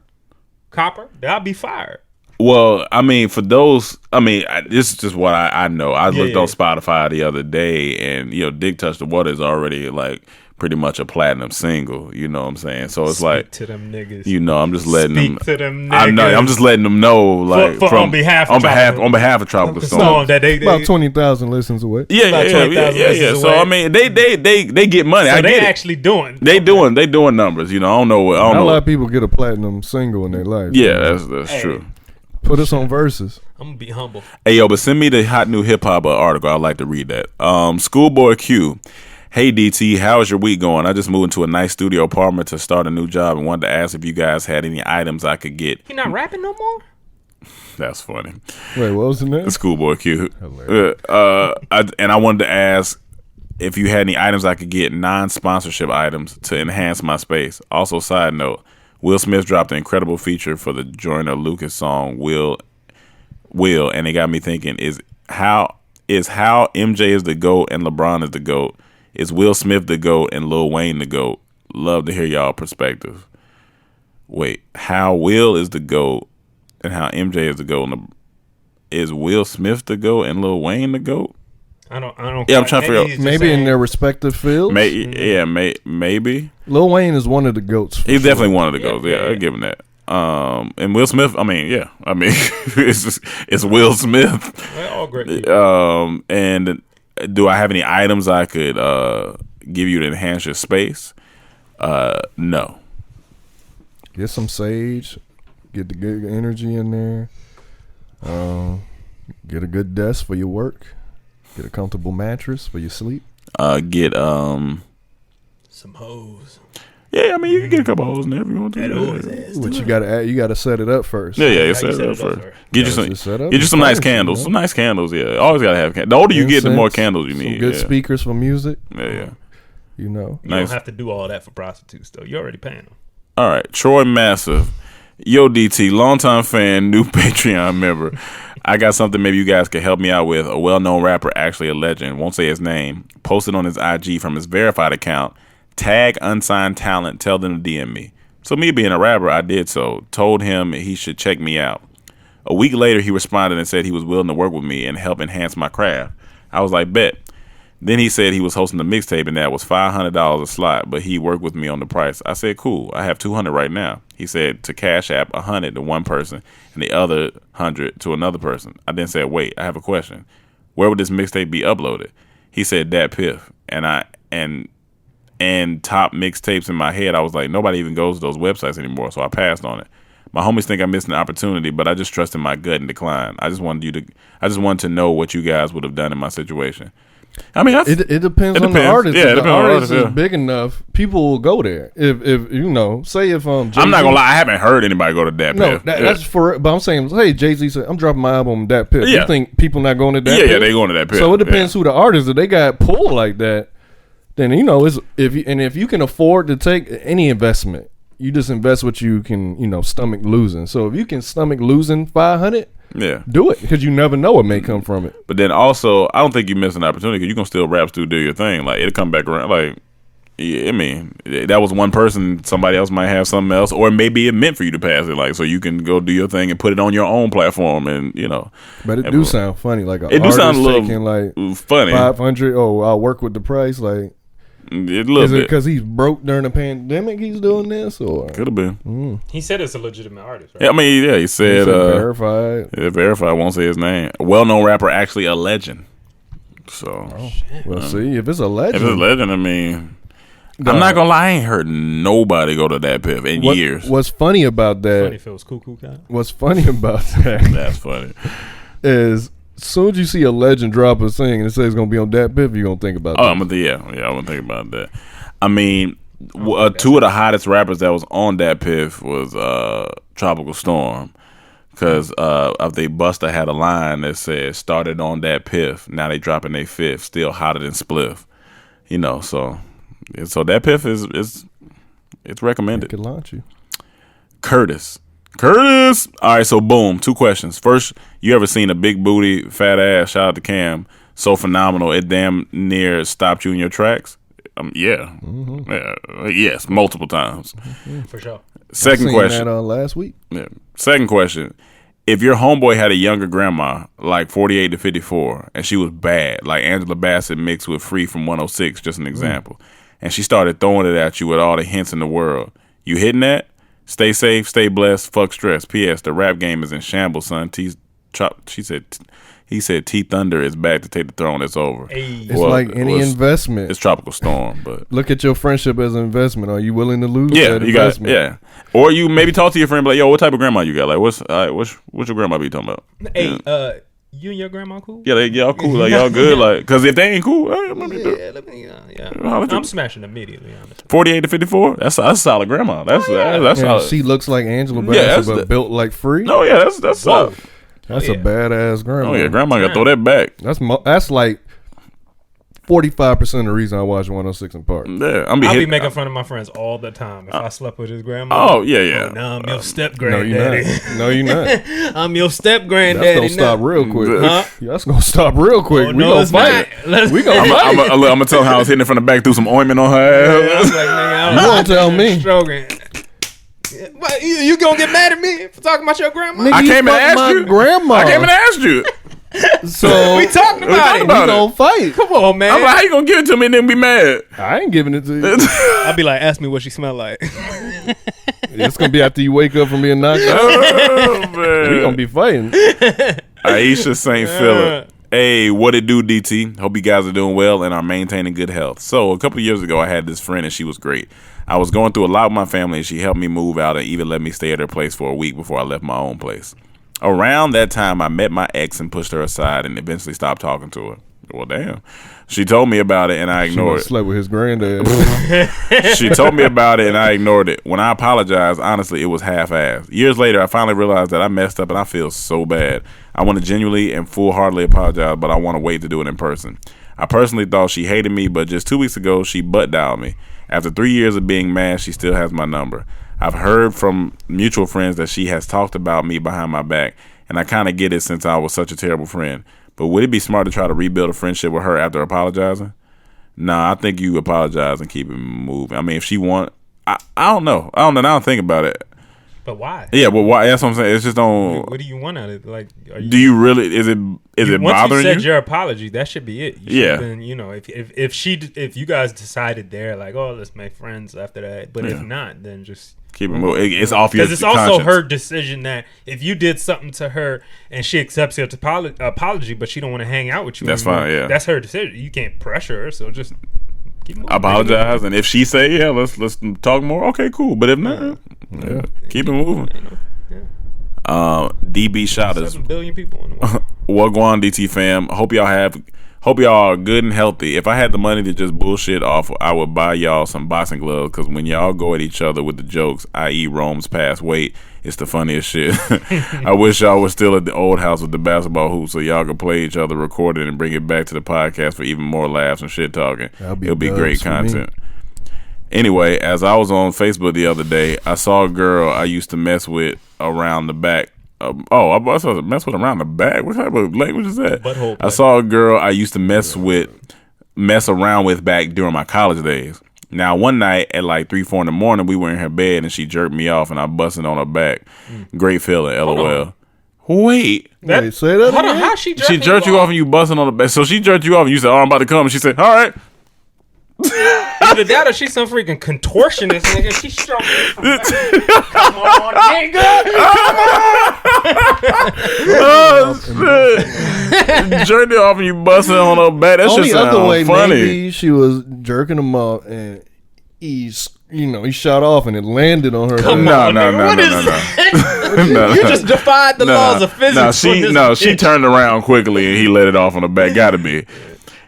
That'd be fired. Well, I mean, for those, this is just what I know. I looked on Spotify the other day, and "Dick Touch the Water" is already like pretty much a platinum single. You know what I'm saying? So it's like to them niggas. I'm just letting them. To them niggas. I know. I'm just letting them know, like on behalf of Tropical Storm. That they about 20,000 listens away. Yeah. So I mean, they get money. So they get actually doing. They doing numbers. I don't know. A lot of people get a platinum single in their life. Yeah, that's true. Put us on Versuz. I'm gonna be humble. Hey yo, but send me the hot new hip hop article. I'd like to read that. Schoolboy Q. Hey DT, how's your week going? I just moved into a nice studio apartment to start a new job and wanted to ask if you guys had any items I could get. You're not rapping no more? That's funny. Wait, what was the name? Schoolboy Q. I wanted to ask if you had any items I could get, non-sponsorship items, to enhance my space. Also, side note, Will Smith dropped an incredible feature for the Joyner Lucas song Will, and it got me thinking: is how MJ is the GOAT and LeBron is the GOAT? Is Will Smith the GOAT and Lil Wayne the GOAT? Love to hear y'all perspective. Wait, how Will is the GOAT and how MJ is the GOAT? Is Will Smith the GOAT and Lil Wayne the GOAT? I don't. Yeah, I'm trying to figure out. Maybe in their respective fields. Maybe. Lil Wayne is one of the GOATs. He's definitely one of the GOATs. Yeah, I'll give him that. And Will Smith. It's Will Smith. They're all great people. And do I have any items I could give you to enhance your space? No. Get some sage. Get the good energy in there. Get a good desk for your work. Get a comfortable mattress for your sleep. Get some hoes. Yeah, you can get a couple hoes in there if you want to. But you gotta set it up first. Yeah, set it up first. Get you some nice candles. Some nice candles. Yeah, always gotta have candles. The older you get, the more candles you need. Some good speakers for music. Yeah. You don't have to do all that for prostitutes though. You're already paying them. All right, Troy Massive. Yo, DT, longtime fan, new Patreon member. I got something maybe you guys could help me out with. A well-known rapper, actually a legend, won't say his name, posted on his IG from his verified account, tag unsigned talent, tell them to DM me. So me being a rapper, I did so. Told him he should check me out. A week later, he responded and said he was willing to work with me and help enhance my craft. I was like, bet. Then he said he was hosting a mixtape and that was $500 a slot, but he worked with me on the price. I said, cool, I have $200 right now. He said to Cash App $100 to one person and the other $100 to another person. I then said, wait, I have a question. Where would this mixtape be uploaded? He said Dat Piff. And top mixtapes in my head, I was like, nobody even goes to those websites anymore, so I passed on it. My homies think I missed an opportunity, but I just trusted my gut and declined. I just wanted to know what you guys would have done in my situation. It depends on the artist. Yeah, if the artist is big enough, people will go there. If say if Jay-Z, I'm not gonna lie, I haven't heard anybody go to Dat Piff. That's for. But I'm saying, hey, Jay-Z said I'm dropping my album on Dat Piff. You think people not going to Dat Piff? Yeah, they going to Dat Piff. So it depends who the artist. If they got pulled like that, then it's if you can afford to take any investment, you just invest what you can stomach losing. So if you can stomach losing $500. Yeah, do it because you never know what may come from it. But then also, I don't think you miss an opportunity because you can still rap, still do your thing. Like it'll come back around. Like, yeah, that was one person. Somebody else might have something else, or maybe it meant for you to pass it. Like, so you can go do your thing and put it on your own platform, and But it do sound funny. Like it do sound a little like funny. $500. Oh, I'll work with the price. Like. Is it because he's broke during the pandemic he's doing this? Or could have been. He said it's a legitimate artist, right? Yeah, he said verified. Yeah, verified, won't say his name. A well-known rapper, actually a legend. So, see, if it's a legend. I'm not gonna lie, I ain't heard nobody go to Dat Piff in years. What's funny about that? Funny if it was cuckoo cat. What's funny about that? That's funny. Is as soon as you see a legend drop a thing and it says it's gonna be on Dat Piff, you're gonna think about that. I'm gonna think about that. Two of the hottest rappers that was on Dat Piff was Tropical Storm, because they Busta had a line that said started on Dat Piff, now they dropping their fifth, still hotter than Spliff. So Dat Piff is recommended. It could launch you. Curtis. All right, so boom, 2 questions. First, you ever seen a big booty, fat ass, shout out to Cam, so phenomenal it damn near stopped you in your tracks? Yeah. Mm-hmm. Yes, multiple times. Mm-hmm. For sure. Second question. That last week. Yeah. Second question. If your homeboy had a younger grandma, like 48 to 54, and she was bad, like Angela Bassett mixed with Free from 106, just an example, and she started throwing it at you with all the hints in the world, you hitting that? Stay safe, stay blessed, fuck stress. P.S. The rap game is in shambles, son. He said T Thunder is back to take the throne. It's over. Hey. It's like any investment. It's Tropical Storm, but look at your friendship as an investment. Are you willing to lose? Yeah, you got. Yeah, or you maybe talk to your friend, be like, "Yo, what type of grandma you got? Like, what's your grandma be talking about?" Hey, you and your grandma cool? Yeah, y'all cool. Like y'all good. Like, cause if they ain't cool, I'm smashing immediately. Honestly. 48 to 54. That's a solid grandma. That's solid. She looks like Angela Bassett, but built like Free. Oh yeah, that's solid. That's a badass grandma. Oh yeah, grandma gotta throw that back. That's like 45% of the reason I watch 106 in Park. Yeah, I'll be making fun of my friends all the time if I slept with his grandma. Oh yeah. Oh, no, I'm your step granddaddy. No, you're not. I'm your step granddaddy. That's gonna stop real quick. That's gonna stop real quick. We gonna fight. We gonna fight. I'm gonna tell her I was hitting it from the back, threw some ointment on her ass. You won't tell me. What, you gonna get mad at me for talking about your grandma? Nigga, I came and asked you. Grandma. I came and asked you. So we talking about it. We gonna fight. Come on, man. I'm like, how you gonna give it to me and then be mad? I ain't giving it to you. I'll be like, ask me what she smell like. It's gonna be after you wake up from being knocked out. Oh, man. We gonna be fighting. Aisha St. Philip. Hey, what it do, DT? Hope you guys are doing well and are maintaining good health. So a couple of years ago, I had this friend and she was great. I was going through a lot with my family and she helped me move out and even let me stay at her place for a week before I left my own place. Around that time, I met my ex and pushed her aside and eventually stopped talking to her. Well, damn. She told me about it and I ignored it. Slept with his granddad. She told me about it and I ignored it. When I apologized, honestly, it was half-assed. Years later, I finally realized that I messed up and I feel so bad. I want to genuinely and full-heartedly apologize, but I want to wait to do it in person. I personally thought she hated me, but just 2 weeks ago, she butt-dialed me. After 3 years of being mad, she still has my number. I've heard from mutual friends that she has talked about me behind my back, and I kind of get it since I was such a terrible friend. But would it be smart to try to rebuild a friendship with her after apologizing? Nah, I think you apologize and keep it moving. I mean, if she want, I don't know. I don't think about it. But why? Yeah, but why? That's what I'm saying. It's just don't. What do you want out of it? Like, do you really? Is it bothering you? Once you said your apology, that should be it. Yeah. Then, if you guys decided there, like, oh, let's make friends after that. But if not, then just keep it moving. It's off your conscience. Because it's also her decision that if you did something to her and she accepts your apology, but she don't want to hang out with you, that's anymore, fine. Yeah, that's her decision. You can't pressure her. So just keep moving. Apologize, and if she say, yeah, let's talk more. Okay, cool. But if not, keep it moving. DB Shotters. 7 billion people in the world. What go on, DT fam? Hope y'all are good and healthy. If I had the money to just bullshit off, I would buy y'all some boxing gloves, because when y'all go at each other with the jokes, i.e. Rome's past weight, it's the funniest shit. I wish y'all was still at the old house with the basketball hoop so y'all could play each other, record it, and bring it back to the podcast for even more laughs and shit talking. It'll be great content. Anyway, as I was on Facebook the other day, I saw a girl I used to mess with around the back. I was supposed to mess with around the back? What type of language is that? Butthole. I saw a girl I used to mess around with back during my college days. Now, one night at like 3, 4 in the morning, we were in her bed and she jerked me off and I busted on her back. Great feeling, LOL. Wait, say that again? How she jerked you off and you busting on the back? So she jerked you off and you said, "Oh, I'm about to come." And she said, "All right." Either that or she's some freaking contortionist, nigga. She's strong. Come on, nigga. Oh, shit. Jerked it off and you busting on her back. That shit sounds funny. Maybe she was jerking him off and he shot off and it landed on her. No. You just defied the laws of physics. She turned around quickly and he let it off on the back. Gotta be.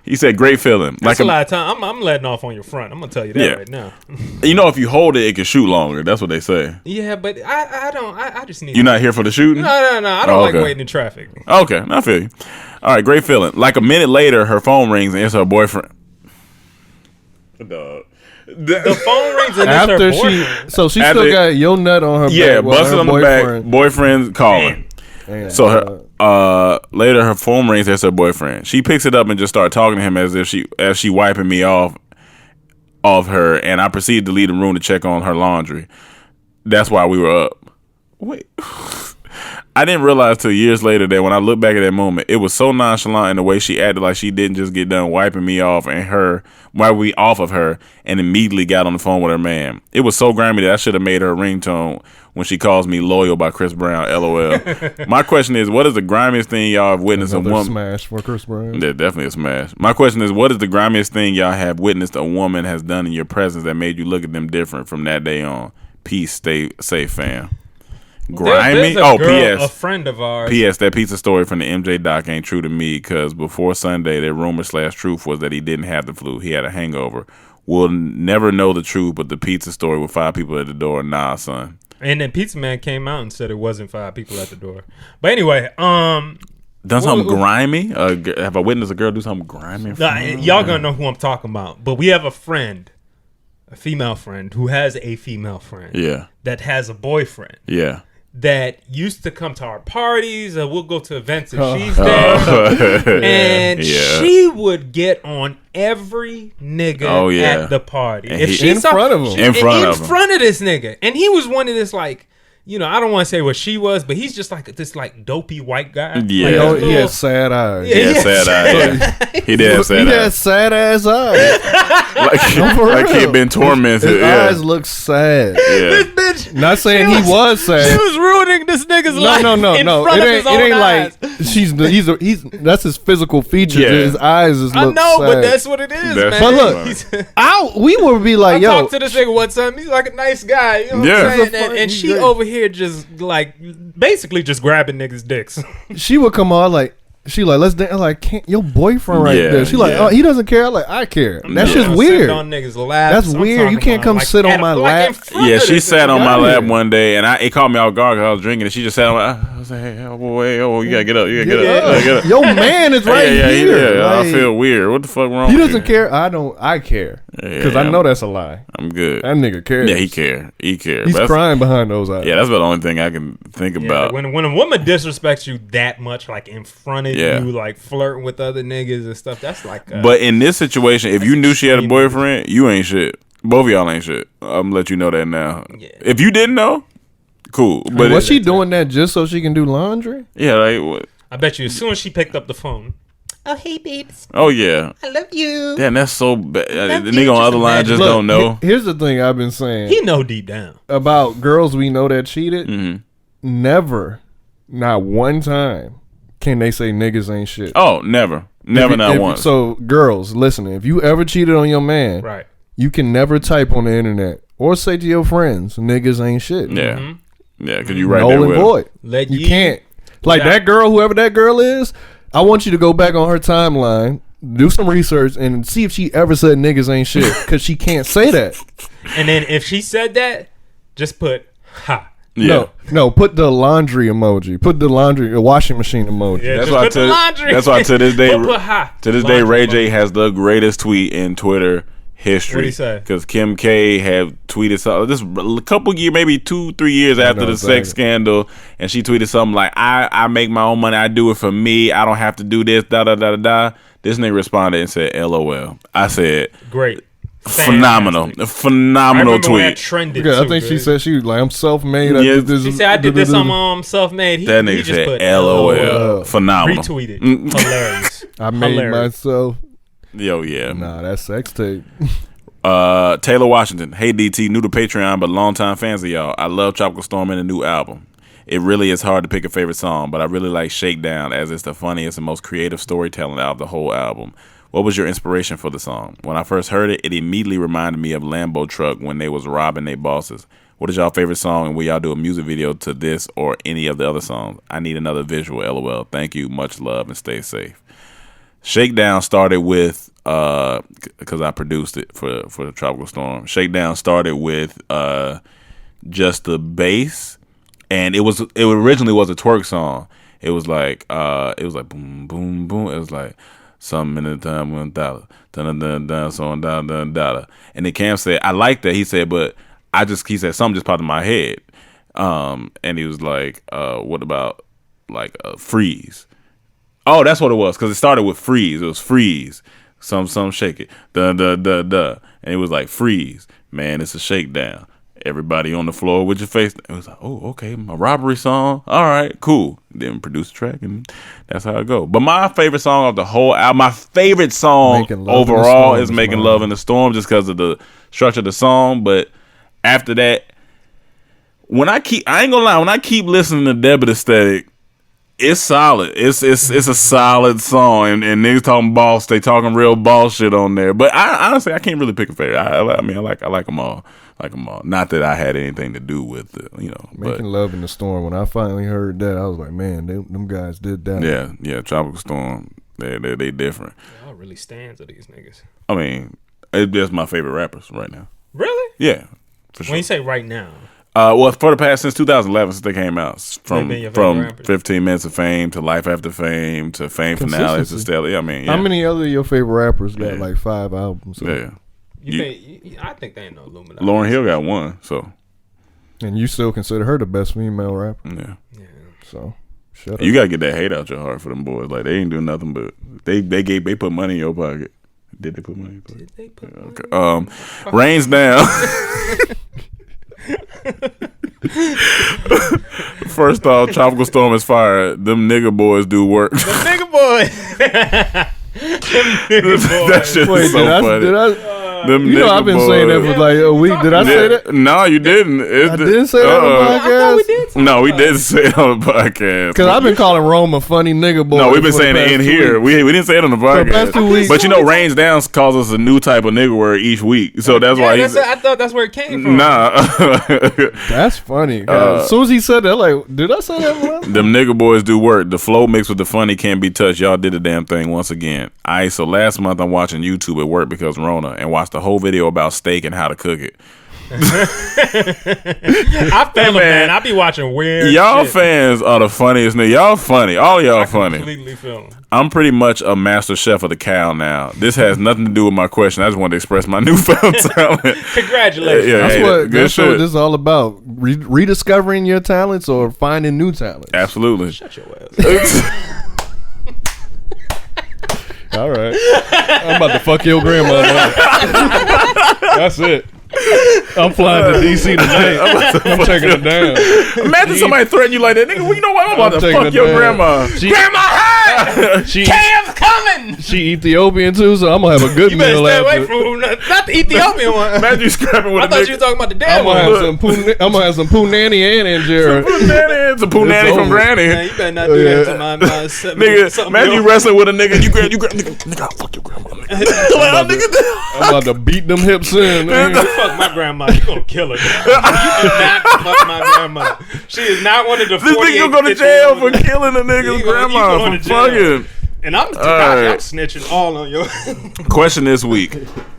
He said, "Great feeling." That's a lot of time. I'm letting off on your front. I'm gonna tell you that right now. If you hold it can shoot longer. That's what they say. Yeah, but I don't. I just need. You're not here for the shooting? No. I don't like waiting in traffic. Okay, I feel you. All right, great feeling. Like a minute later, her phone rings and it's her boyfriend. Dog. The phone rings and After it's her boyfriend. so she still got your nut on her back. Yeah, while busted her on the back. Boyfriend's calling. Damn. So her later her phone rings. That's her boyfriend. She picks it up and just started talking to him as she wiping me off her, and I proceeded to leave the room to check on her laundry. That's why we were up. Wait. I didn't realize till years later that when I look back at that moment, it was so nonchalant in the way she acted like she didn't just get done wiping me off off of her and immediately got on the phone with her man. It was so grimy that I should have made her ringtone when she calls me Loyal by Chris Brown, LOL. My question is, what is the grimiest thing y'all have witnessed a woman? Smash for Chris Brown. Yeah, definitely a smash. My question is, what is the grimiest thing y'all have witnessed a woman has done in your presence that made you look at them different from that day on? Peace, stay safe, fam. Grimy? P.S. A friend of ours. P.S. That pizza story from the MJ doc ain't true to me because before Sunday, their rumor / truth was that he didn't have the flu. He had a hangover. We'll never know the truth, but the pizza story with 5 people at the door, nah, son. And then Pizza Man came out and said it wasn't 5 people at the door. But anyway, done something grimy? Have I witnessed a girl do something grimy? Y'all gonna know who I'm talking about. But we have a friend, a female friend, who has a female friend. Yeah. That has a boyfriend. Yeah. That used to come to our parties, or we'll go to events if she's there. And she would get on every nigga at the party. And if in front of him. In front of this nigga. And he was one of this, like, you know, I don't want to say what she was, but he's just like this, like, dopey white guy. Yeah. Like, he had sad eyes. He had sad eyes. He did have sad eyes. He had sad ass eyes. like he had been tormented. His eyes look sad. Yeah. This bitch. Not saying he was sad. She was ruining this nigga's life. No. It ain't like he's that's his physical features. Yeah. His eyes is. I know, sad. but that's what it is, man. But look, we would be like, I yo, talked to this nigga one time. He's like a nice guy. You know what I'm saying? And she over here just like basically just grabbing niggas' dicks. She would come on like. She like, let's dance. Like, can't your boyfriend right there? She like, oh, he doesn't care. I'm like, I care. That's just weird. On niggas' laps. That's weird. You can't come sit on my lap. Yeah, she sat on my lap one day, and it caught me off guard because I was drinking, and she just sat on my. I was like, hey, boy, you gotta get up. You gotta get up. Your man is right here. Yeah, like, I feel weird. What the fuck wrong? He doesn't care. I don't. I care because I know that's a lie. I'm good. That nigga cares. Yeah, he care. He cares. He's crying behind those eyes. Yeah, that's about the only thing I can think about. When a woman disrespects you that much, like in front of you, like flirting with other niggas and stuff, that's like. But in this situation, if you knew she had a boyfriend, you ain't shit. Both of y'all ain't shit. I'm gonna let you know that now. Yeah. If you didn't know, cool. But was she doing that just so she can do laundry? Yeah, like what? I bet you as soon as she picked up the phone. Oh, hey, babes. Oh, yeah. I love you. Damn, that's so bad. The nigga on the other line just don't know. Here's the thing I've been saying. He know deep down. About girls we know that cheated. Mm-hmm. Never, not one time, can they say niggas ain't shit. Oh, never. Never, not once. So, girls, listen, if you ever cheated on your man, right, you can never type on the internet or say to your friends, niggas ain't shit. Yeah. Mm-hmm. Yeah, because you right there with void. You can't. Like that girl, whoever that girl is, I want you to go back on her timeline, do some research, and see if she ever said niggas ain't shit, because she can't say that. And then if she said that, just put ha. Yeah. No, put the laundry emoji. Put the washing machine emoji. Yeah, that's why to this day, put ha. To this day, Ray J has the greatest tweet in Twitter history. What did he say? Because Kim K had tweeted something. This a couple years, maybe 2-3 years after the sex scandal, and she tweeted something like, "I make my own money. I do it for me. I don't have to do this." Da da da da da. This nigga responded and said, "LOL." I said, "Great." Phenomenal tweet. That trended I think she said she was like, I'm self-made. Yeah. She said I did this on self-made. That nigga just put LOL. Phenomenal. Retweeted. Hilarious. I made myself. Yo, yeah. Nah, that's sex tape. Taylor Washington. Hey DT, new to Patreon, but longtime fans of y'all. I love Tropical Storm and the new album. It really is hard to pick a favorite song, but I really like Shakedown as it's the funniest and most creative storytelling out of the whole album. What was your inspiration for the song? When I first heard it, it immediately reminded me of Lambo Truck when they was robbing their bosses. What is y'all favorite song, and will y'all do a music video to this or any of the other songs? I need another visual, LOL. Thank you, much love, and stay safe. Shakedown started with, because I produced it for the Tropical Storm. Shakedown started with just the bass, and it originally was a twerk song. It was like boom, boom, boom. It was like, Something in the time $1. Dun so on $. And then Cam said, I like that. He said, but he said something just popped in my head. And he was like, what about like freeze? Oh, that's what it was, because it started with freeze. It was freeze. Some shake it. And it was like freeze. Man, it's a shakedown. Everybody on the floor with your face. It was like, oh, okay, my robbery song. All right, cool. Then produce the track, and that's how it go. But my favorite song of the whole album, my favorite song overall is Making Love in the Storm, just because of the structure of the song. But after that, I ain't gonna lie, when I keep listening to Debit Aesthetic, it's solid. It's a solid song, and niggas talking boss, they talking real boss shit on there. But honestly, I can't really pick a favorite. I like them all. Not that I had anything to do with it, Making Love in the Storm. When I finally heard that, I was like, man, them guys did that. Yeah. Tropical Storm. They different. Y'all really stands of these niggas. I mean, it's just my favorite rappers right now. Really? Yeah, for sure. When you say right now. Well, for the past since 2011, since they came out, from 15 Minutes of Fame to Life After Fame to Fame Finales to Stella. I mean, yeah. How many other of your favorite rappers got like 5 albums? Yeah. I think they ain't no Illuminati. Lauryn Hill got 1, so. And you still consider her the best female rapper? Yeah. So, shut up. You gotta get that hate out your heart for them boys. Like, they ain't do nothing but they put money in your pocket. Did they put money in your pocket? Did they put money? Okay. Rains Down. First off, Tropical Storm is fire. Them nigga boys do work. The nigga boys. That shit is so funny. I've been saying that for like a week. Did I say that? No, you didn't. I didn't say that on the podcast. I thought we did. No, we did say it on the podcast. Because I've been calling Rome a funny nigga boy. No, we've been saying it in here. We didn't say it on the podcast. For the past 2 weeks. But Rains Down calls us a new type of nigga word each week. So that's why I thought that's where it came from. Nah. That's funny. As soon as he said that, like, did I say that? Them nigga boys do work. The flow mixed with the funny can't be touched. Y'all did the damn thing once again. So last month I'm watching YouTube at work because Rona and watched the whole video about steak and how to cook it. I feel it, man. I be watching weird y'all shit. Fans are the funniest nigga. Y'all funny. All y'all funny. Completely feel them. I'm pretty much a master chef of the cow now. This has nothing to do with my question. I just wanted to express my newfound talent. Congratulations. Yeah, that's what this is all about. Rediscovering your talents or finding new talents. Absolutely. Shut your ass. All right. I'm about to fuck your grandma now. That's it. I'm flying to DC tonight. I'm taking it down. Imagine somebody threaten you like that, nigga. Well, you know what? I'm about to fuck your grandma. Grandma, hi! Cam's coming. She Ethiopian too, so I'm gonna have a good meal. You better stay away from not the Ethiopian one. Imagine you scrapping with I thought you were talking about the dead one. I'm gonna have some Punani and injera. Some Punani from Granny. Man, you better not do that to my nigga. Imagine you wrestling with a nigga. You grab, nigga. I'll fuck your grandma. I'm about to beat them hips in. Fuck my grandma. You gonna kill her. You do not fuck my grandma. She is not one of the 48. This nigga gonna go to jail for killing a nigga's grandma for fucking. And I'm snitching all on your. Question this week: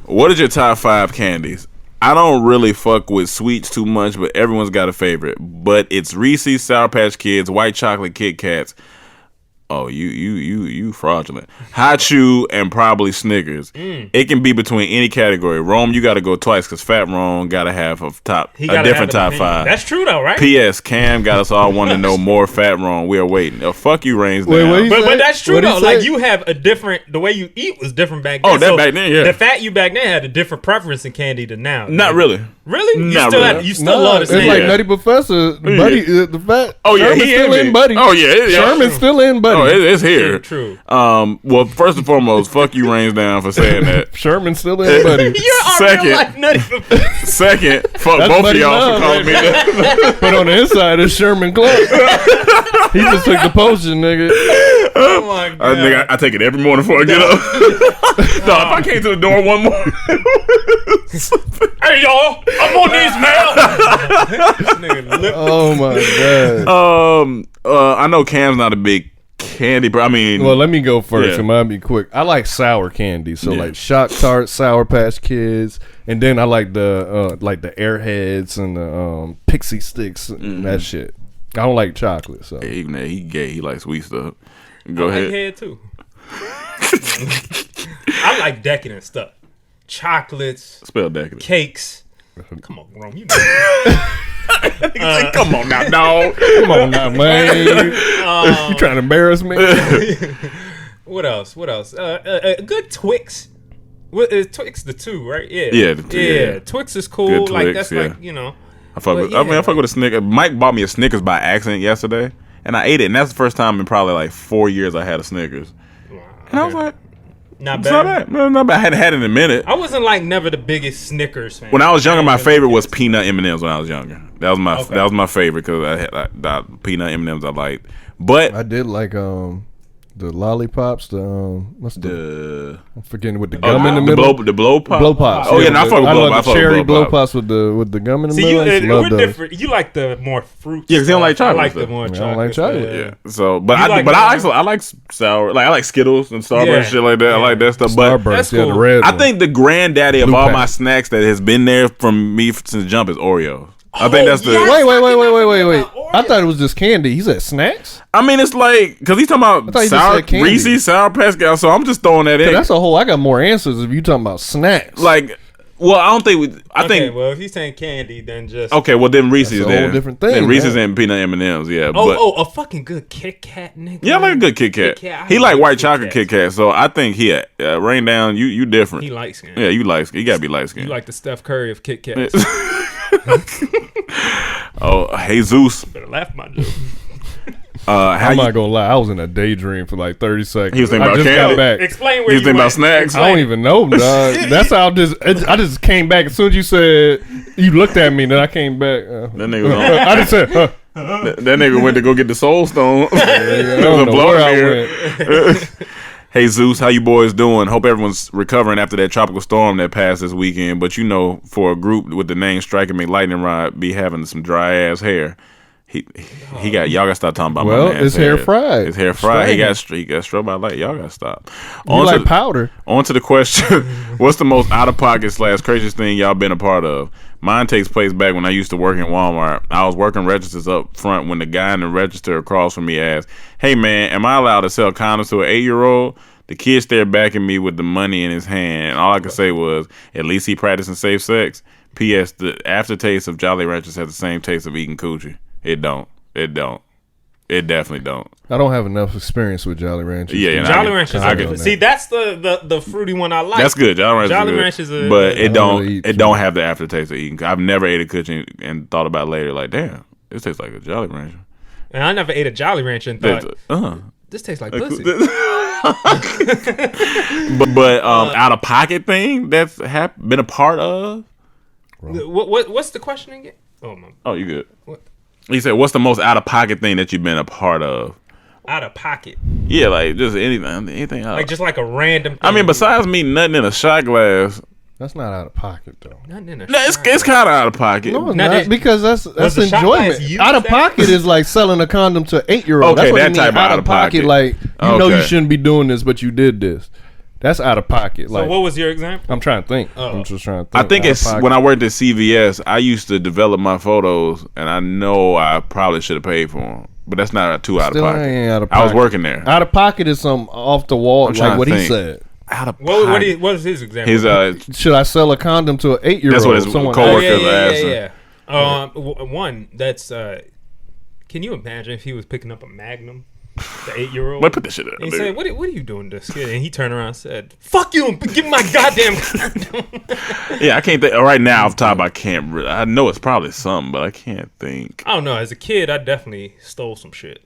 what is your top 5 candies? I don't really fuck with sweets too much, but everyone's got a favorite. But it's Reese's, Sour Patch Kids, White Chocolate Kit Kats. Oh, you fraudulent. Hot Chew and probably Snickers. It can be between any category. Rome, you got to go twice because Fat Rome got to have a different top 5. That's true though, right? P.S. Cam got us all wanting to know more Fat Rome. We are waiting. Fuck you, Rains Down. But that's true though. Like you have a different. The way you eat was different back then. Oh, that back then, yeah. The fat you back then had a different preference in candy than now. Not really. Really? You still love the same. It's like Nutty Professor, Buddy, the fat. Oh yeah, Sherman's still in Buddy. Oh yeah, Sherman's still in Buddy. Oh, it's here. True. Well, first and foremost, fuck you, Rains Down, for saying that. Sherman's still in Buddy. Second, fuck that's both Buddy of y'all Love, for calling me that. But on the inside is Sherman Clark. He just took the potion, nigga. Oh my god, nigga, I take it every morning before I get up. No, if I came to the door one morning. Hey y'all, I'm on these mail. Oh my god. I know Cam's not a big candy, but I mean, well, let me go first. It might be quick. I like sour candy, so like Shock Tarts, Sour Patch Kids, and then I like the Airheads and the Pixie Sticks and that shit. I don't like chocolate, so he gay. He likes sweet stuff. Go ahead. I like head too. I like decadent stuff. Chocolates. Spell decadent. Cakes. Come on, Rome. You know. Come on now, dog. Come on now, man. You trying to embarrass me? What else? Good Twix. Twix the 2, right? Yeah. Yeah. Twix is cool. Good Like Twix, that's like, you know. I fuck with a Snickers. Mike bought me a Snickers by accident yesterday, and I ate it, and that's the first time in probably like 4 years I had a Snickers. Wow, and I was like, not bad. Not bad. I hadn't had it in a minute. I wasn't like never the biggest Snickers fan. When I was younger, my favorite was peanut M&Ms. When I was younger, that was my favorite because I had peanut M&Ms I liked. But I did like the lollipops. What's I'm forgetting with the gum in the middle. The blow pop. Blow pops. Oh yeah, I fuck with blow pops. The cherry blow pops with the gum in the middle. We're different. You like the more fruit. Yeah, because you don't like chocolate. I like the more chocolate. I don't like chocolate. Yeah. So, I like sour. Like I like Skittles and Starburst shit like that. Yeah. I like that stuff. But Starburst, the red. I think the granddaddy of all my snacks that has been there from me since jump is Oreos. I think that's the. Wait. I thought it was just candy. He said snacks? I mean, it's like, because he's talking about sour Reese's, Sour Patch Kids, so I'm just throwing that in. That's a whole, I got more answers if you talking about snacks. Like, well, I don't think, I think. Well, if he's saying candy, then just. Okay, well, then Reese's that's a whole different thing. Then Reese's and peanut M&Ms, yeah. A fucking good Kit Kat, nigga. Yeah, I like a good Kit Kat. He like white chocolate Kit Kat, so I think he, rain down, you different. He light skin. Yeah, you light skin. You gotta be light skin. You like the Steph Curry of Kit Kats. Oh, Jesus. Better laugh, my joke. I'm not gonna lie, I was in a daydream for like 30 seconds. He was thinking about candy. Got back. Explain where you thinking about snacks. I don't even know, dog. That's how I just came back as soon as you said you looked at me, then I came back. That nigga was on. I just said, that nigga went to go get the Soul Stone. I don't know where I went. Hey Zeus, how you boys doing? Hope everyone's recovering after that tropical storm that passed this weekend. But you know, for a group with the name Striking Me Lightning Rod be having some dry ass hair. He got y'all got to stop talking about my man's hair fried. His hair fried. He got struck by light. Y'all got to stop. You like powder. On to the question: what's the most out of pocket / craziest thing y'all been a part of? Mine takes place back when I used to work in Walmart. I was working registers up front when the guy in the register across from me asked, "Hey man, am I allowed to sell condoms to an 8-year-old?" The kid stared back at me with the money in his hand. All I could say was, "At least he practicing safe sex." P.S. The aftertaste of Jolly Ranchers has the same taste of eating coochie. It don't. It definitely don't. I don't have enough experience with Jolly Ranchers. Yeah, Jolly Ranchers. See, that's the fruity one I like. That's good. Jolly Ranchers is good. But it don't have the aftertaste of eating. I've never ate a coochie and thought about it later like, damn, this tastes like a Jolly Rancher. And I never ate a Jolly Rancher and thought, this tastes like pussy. but out of pocket thing that's been a part of. What's the question again? Oh, you good? What? He said, "What's the most out of pocket thing that you've been a part of?" Out of pocket? Yeah, like just anything else. Like just like a random thing. I mean, besides me nutting in a shot glass. That's not out of pocket though. It's kind of out of pocket. No, it's not, because that's enjoyment. Out of pocket is like selling a condom to an 8-year-old. Okay, that's what that type out of pocket. Like you know you shouldn't be doing this, but you did this. That's out of pocket. So what was your example? I'm trying to think. I'm just trying to think. I think it's when I worked at CVS, I used to develop my photos, and I know I probably should have paid for them. But that's not too out of pocket. Ain't out of pocket. I was working there. Out of pocket is some off the wall, like what he said. Out of pocket. What is his example? Should I sell a condom to an 8-year-old? That's what his coworker asked. One that's. Can you imagine if he was picking up a Magnum? The 8-year-old. What put this shit up? And he said, "What are you doing to this kid?" And he turned around and said, "Fuck you! Give me my goddamn condom." Yeah, I can't think right now. Off the top, I can't. I know it's probably something, but I can't think. I don't know. As a kid, I definitely stole some shit.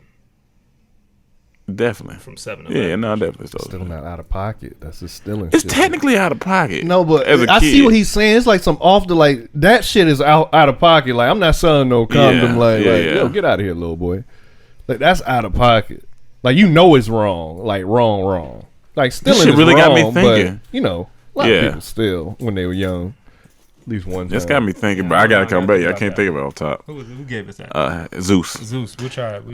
Definitely from 7-Eleven. Yeah, no, I definitely stole. Still not out of pocket. That's just stealing. It's technically out of pocket. No, but as a I kid. See what he's saying. It's like some off the like that shit is out of pocket. Like I'm not selling no condom. Yo, get out of here, little boy. Like that's out of pocket. Like you know it's wrong. Like wrong. Like stealing is really wrong, got me thinking. But, a lot of people steal when they were young. At least one time. It's got me thinking, but I gotta come back. I can't think of it off top. Who gave us that? Zeus. We'll try it.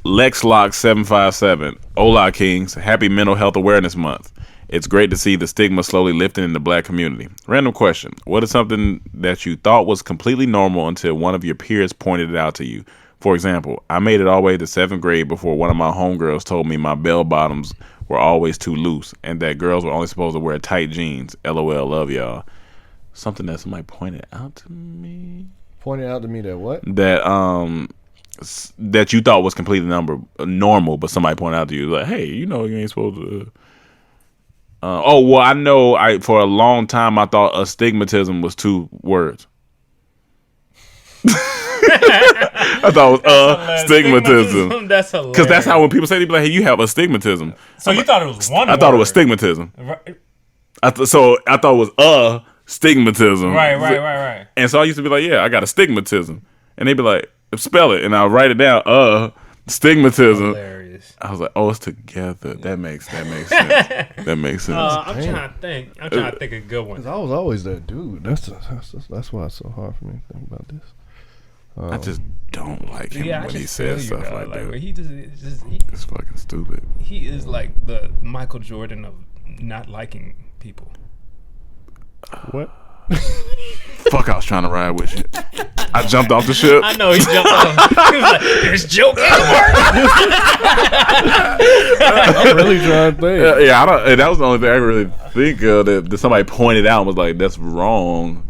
LexLock757. Hola, Kings. Happy Mental Health Awareness Month. It's great to see the stigma slowly lifting in the black community. Random question. What is something that you thought was completely normal until one of your peers pointed it out to you? For example, I made it all the way to 7th grade before one of my homegirls told me my bell bottoms were always too loose, and that girls were only supposed to wear tight jeans. LOL, love y'all. Something that somebody pointed out to me. Pointed out to me that what? That you thought was completely normal, but somebody pointed out to you like, hey, you ain't supposed to. I know. For a long time I thought astigmatism was 2 words. I thought it was stigmatism. That's hilarious. Because that's how when people say, they be like, hey, you have astigmatism. So you thought it was one I thought it was stigmatism. Right. I thought it was stigmatism. Right. And so I used to be like, yeah, I got astigmatism. And they'd be like, spell it. And I'll write it down, stigmatism. Hilarious. I was like, oh, it's together. That makes sense. That makes sense. I'm trying to think of a good one. 'Cause I was always that dude. That's why it's so hard for me to think about this. I just don't like him when he says stuff like that. He It's fucking stupid. he is like the Michael Jordan of not liking people. What? Fuck, I was trying to ride with you. I jumped off the ship. I know he jumped off. He was like, "There's joke I'm really trying to think. Yeah, I don't. That was the only thing I could really think of that somebody pointed out and was like, "That's wrong."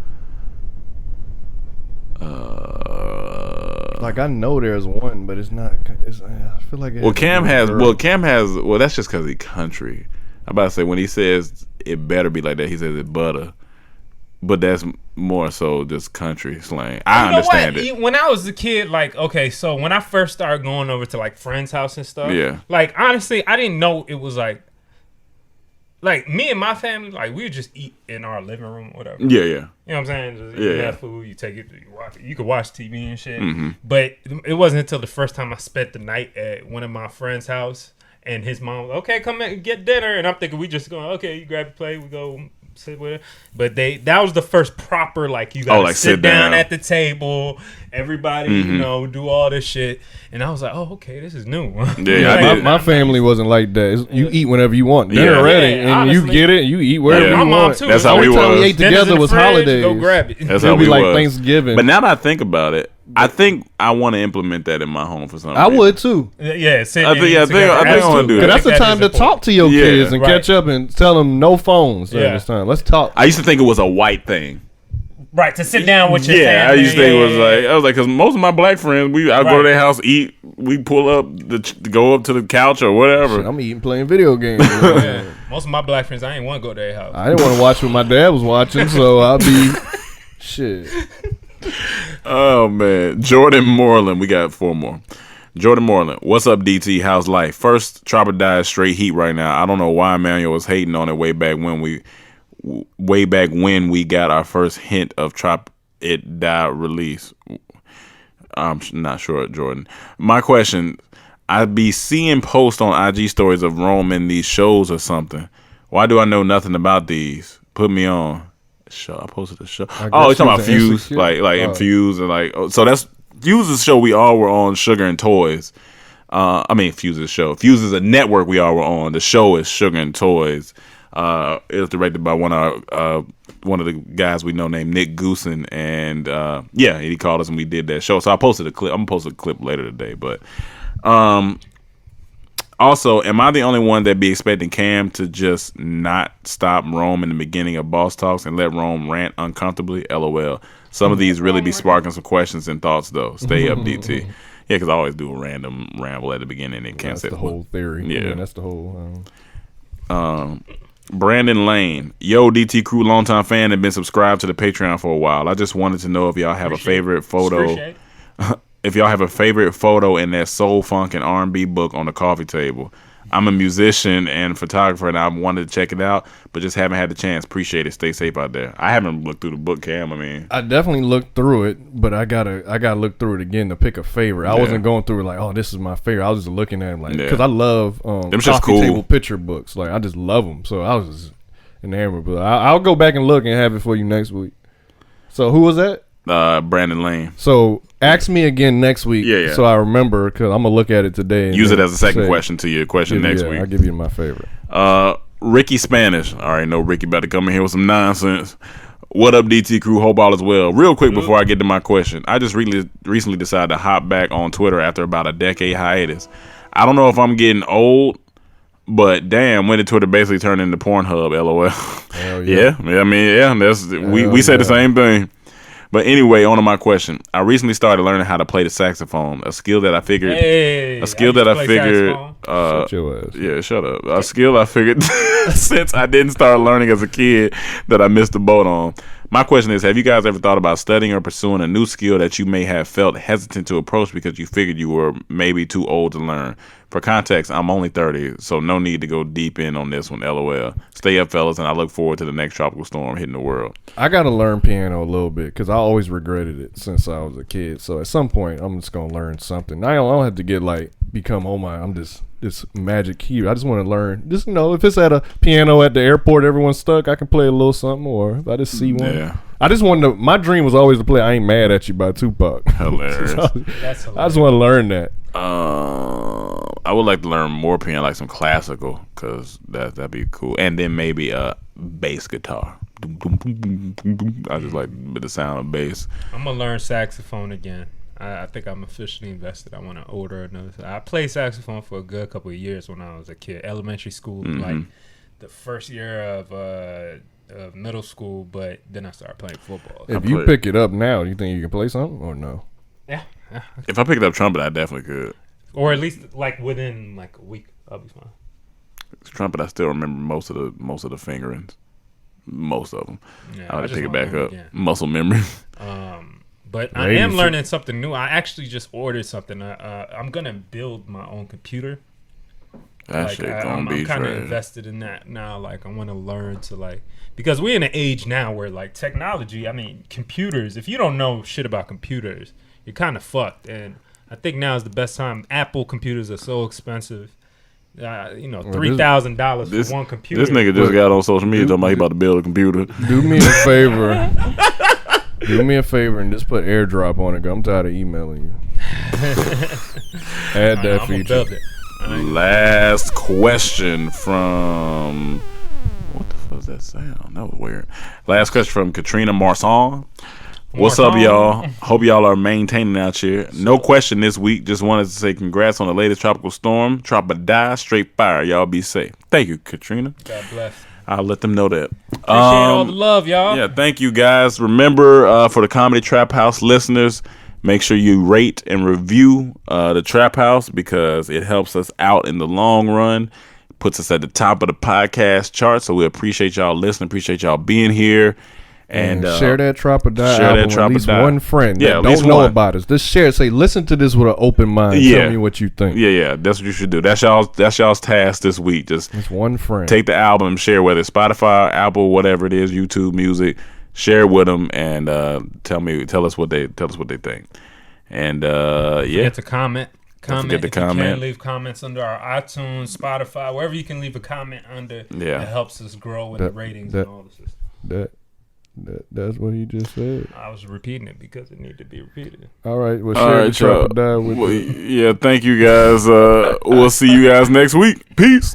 Like I know there's one, but it's not. I feel like Cam has. Well, that's just because he country. I'm about to say when he says it better be like that, he says it butter. But that's more so just country slang. I understand it. When I was a kid, so when I first started going over to like friends' house and stuff, yeah. Honestly, I didn't know it was like me and my family, we would just eat in our living room, or whatever. Yeah. You know what I'm saying? Just eat that food, you take it, you watch it. You could watch TV and shit. Mm-hmm. But it wasn't until the first time I spent the night at one of my friends' house, and his mom was, okay, come and get dinner, and I'm thinking we just going, okay, you grab your plate, we go sit with it. But that was the first proper you gotta sit down at the table, everybody do all this shit, and I was like, oh, okay, this is new. My family wasn't like that. You eat whenever you want, dinner ready, and honestly, you get it. You eat wherever you want. That's how we was. We ate together was holidays. Go grab it. That's how we be like was. Thanksgiving. But now that I think about it, I think I want to implement that in my home for some reason. I would too. Yeah, I think I want to do that. Because that's the time to talk to your kids and catch up and tell them no phones during this time. Let's talk. I used to think it was a white thing. Right, to sit down with your family. I used to think it was because most of my black friends, I go to their house, eat, we pull up, go up to the couch or whatever. Shit, I'm eating, playing video games. Most of my black friends, I ain't want to go to their house. I didn't want to watch what my dad was watching, so I'll be shit. Oh man, Jordan Moreland, we got 4 more. Jordan Moreland, what's up, DT? How's life? First, Chopper died straight heat right now. I don't know why Emmanuel was hating on it way back when we got our first hint of Chop It Die release. I'm not sure, Jordan. My question: I be seeing posts on IG stories of Rome in these shows or something. Why do I know nothing about these? Put me on. Show. I posted a show. Oh, you're talking about Fuse, Infuse, and so that's Fuse's show. We all were on Sugar and Toys. Fuse's show. Fuse is a network we all were on. The show is Sugar and Toys. It was directed by one of the guys we know named Nick Goosen, and he called us and we did that show. So I posted a clip. I'm gonna post a clip later today, but also, am I the only one that be expecting Cam to just not stop Rome in the beginning of Boss Talks and let Rome rant uncomfortably? LOL. Some of these really be sparking some questions and thoughts, though. Stay up, DT. Yeah, because I always do a random ramble at the beginning and can't say the whole theory. Yeah, that's the whole. Brandon Lane, yo, DT Crew, longtime fan and been subscribed to the Patreon for a while. I just wanted to know if y'all have a favorite photo. If y'all have a favorite photo in that soul, funk, and R&B book on the coffee table. I'm a musician and photographer, and I wanted to check it out, but just haven't had the chance. Appreciate it. Stay safe out there. I haven't looked through the book, Cam. I definitely looked through it, but I gotta look through it again to pick a favorite. I wasn't going through it like, oh, this is my favorite. I was just looking at them because I love coffee table picture books. Like I just love them, so I was just enamored. But I'll go back and look and have it for you next week. So who was that? Brandon Lane. So ask me again next week, so I remember, because I'm gonna look at it today. Use it as a second question to your question next week. I'll give you my favorite. Ricky Spanish. All right, know Ricky about to come in here with some nonsense. What up, DT Crew? Hope all is well. Real quick before I get to my question, I just recently decided to hop back on Twitter after about a decade hiatus. I don't know if I'm getting old But damn, when did Twitter basically turn into Pornhub? LOL. Hell yeah. I mean, that's we said the same thing. But anyway, on to my question. I recently started learning how to play the saxophone, a skill that I figured. Shut your ass. Yeah, shut up. A skill I figured since I didn't start learning as a kid that I missed the boat on. My question is, have you guys ever thought about studying or pursuing a new skill that you may have felt hesitant to approach because you figured you were maybe too old to learn? For context, I'm only 30, so no need to go deep in on this one, LOL. Stay up, fellas, and I look forward to the next tropical storm hitting the world. I got to learn piano a little bit because I always regretted it since I was a kid. So at some point, I'm just going to learn something. I don't have to get become, I'm just this magic cue. I just want to learn. Just, if it's at a piano at the airport, everyone's stuck, I can play a little something, or if I just see one. Yeah. I just wanted to, my dream was always to play I Ain't Mad at You by Tupac. Hilarious. That's hilarious. I just want to learn that. I would like to learn more piano, like some classical, because that'd be cool. And then maybe a bass guitar. I just like the sound of bass. I'm going to learn saxophone again. I think I'm officially invested. I want to order another. I played saxophone for a good couple of years when I was a kid. Elementary school, like the first year of middle school, but then I started playing football. If you pick it up now, do you think you can play something or no? Yeah. If I picked up trumpet, I definitely could. Or at least within a week, I'll be fine. Trumpet, I still remember most of the fingerings, most of them. Yeah, I would pick it back up. Again. Muscle memory. But I am learning something new. I actually just ordered something. I'm gonna build my own computer. That shit gonna be. I'm kind of invested in that now. I want to learn to because we're in an age now where technology. I mean, computers. If you don't know shit about computers, you're kind of fucked. And I think now is the best time. Apple computers are so expensive. $3,000 for one computer. This nigga just got on social media talking about he about to build a computer. Do me a favor. Do me a favor and just put AirDrop on it. I'm tired of emailing you. Add that feature. Last question from... What the fuck is that sound? That was weird. Last question from Katrina Marsan. What's up, y'all? Hope y'all are maintaining out here. No question this week. Just wanted to say congrats on the latest tropical storm. Die, straight fire. Y'all be safe. Thank you, Katrina. God bless. I'll let them know that. Appreciate all the love, y'all. Yeah, thank you, guys. Remember, for the Comedy Trap House listeners, make sure you rate and review the Trap House because it helps us out in the long run. Puts us at the top of the podcast chart, so we appreciate y'all listening. Appreciate y'all being here. And share that Trop or Die album with at least one friend that don't know about us. Just share it. Say, listen to this with an open mind. Tell me what you think. Yeah. That's what you should do. That's y'all's task this week. Just one friend. Take the album, share whether it's Spotify, Apple, whatever it is, YouTube Music. Share it with them and tell us what they think. And forget to comment. Forget to comment. You can leave comments under our iTunes, Spotify, wherever you can leave a comment under. Yeah, it helps us grow in the ratings and all this. That's what he just said. I was repeating it because it needed to be repeated. All right. Well, share the Trop or Die with yeah, thank you guys. We'll see you guys next week. Peace.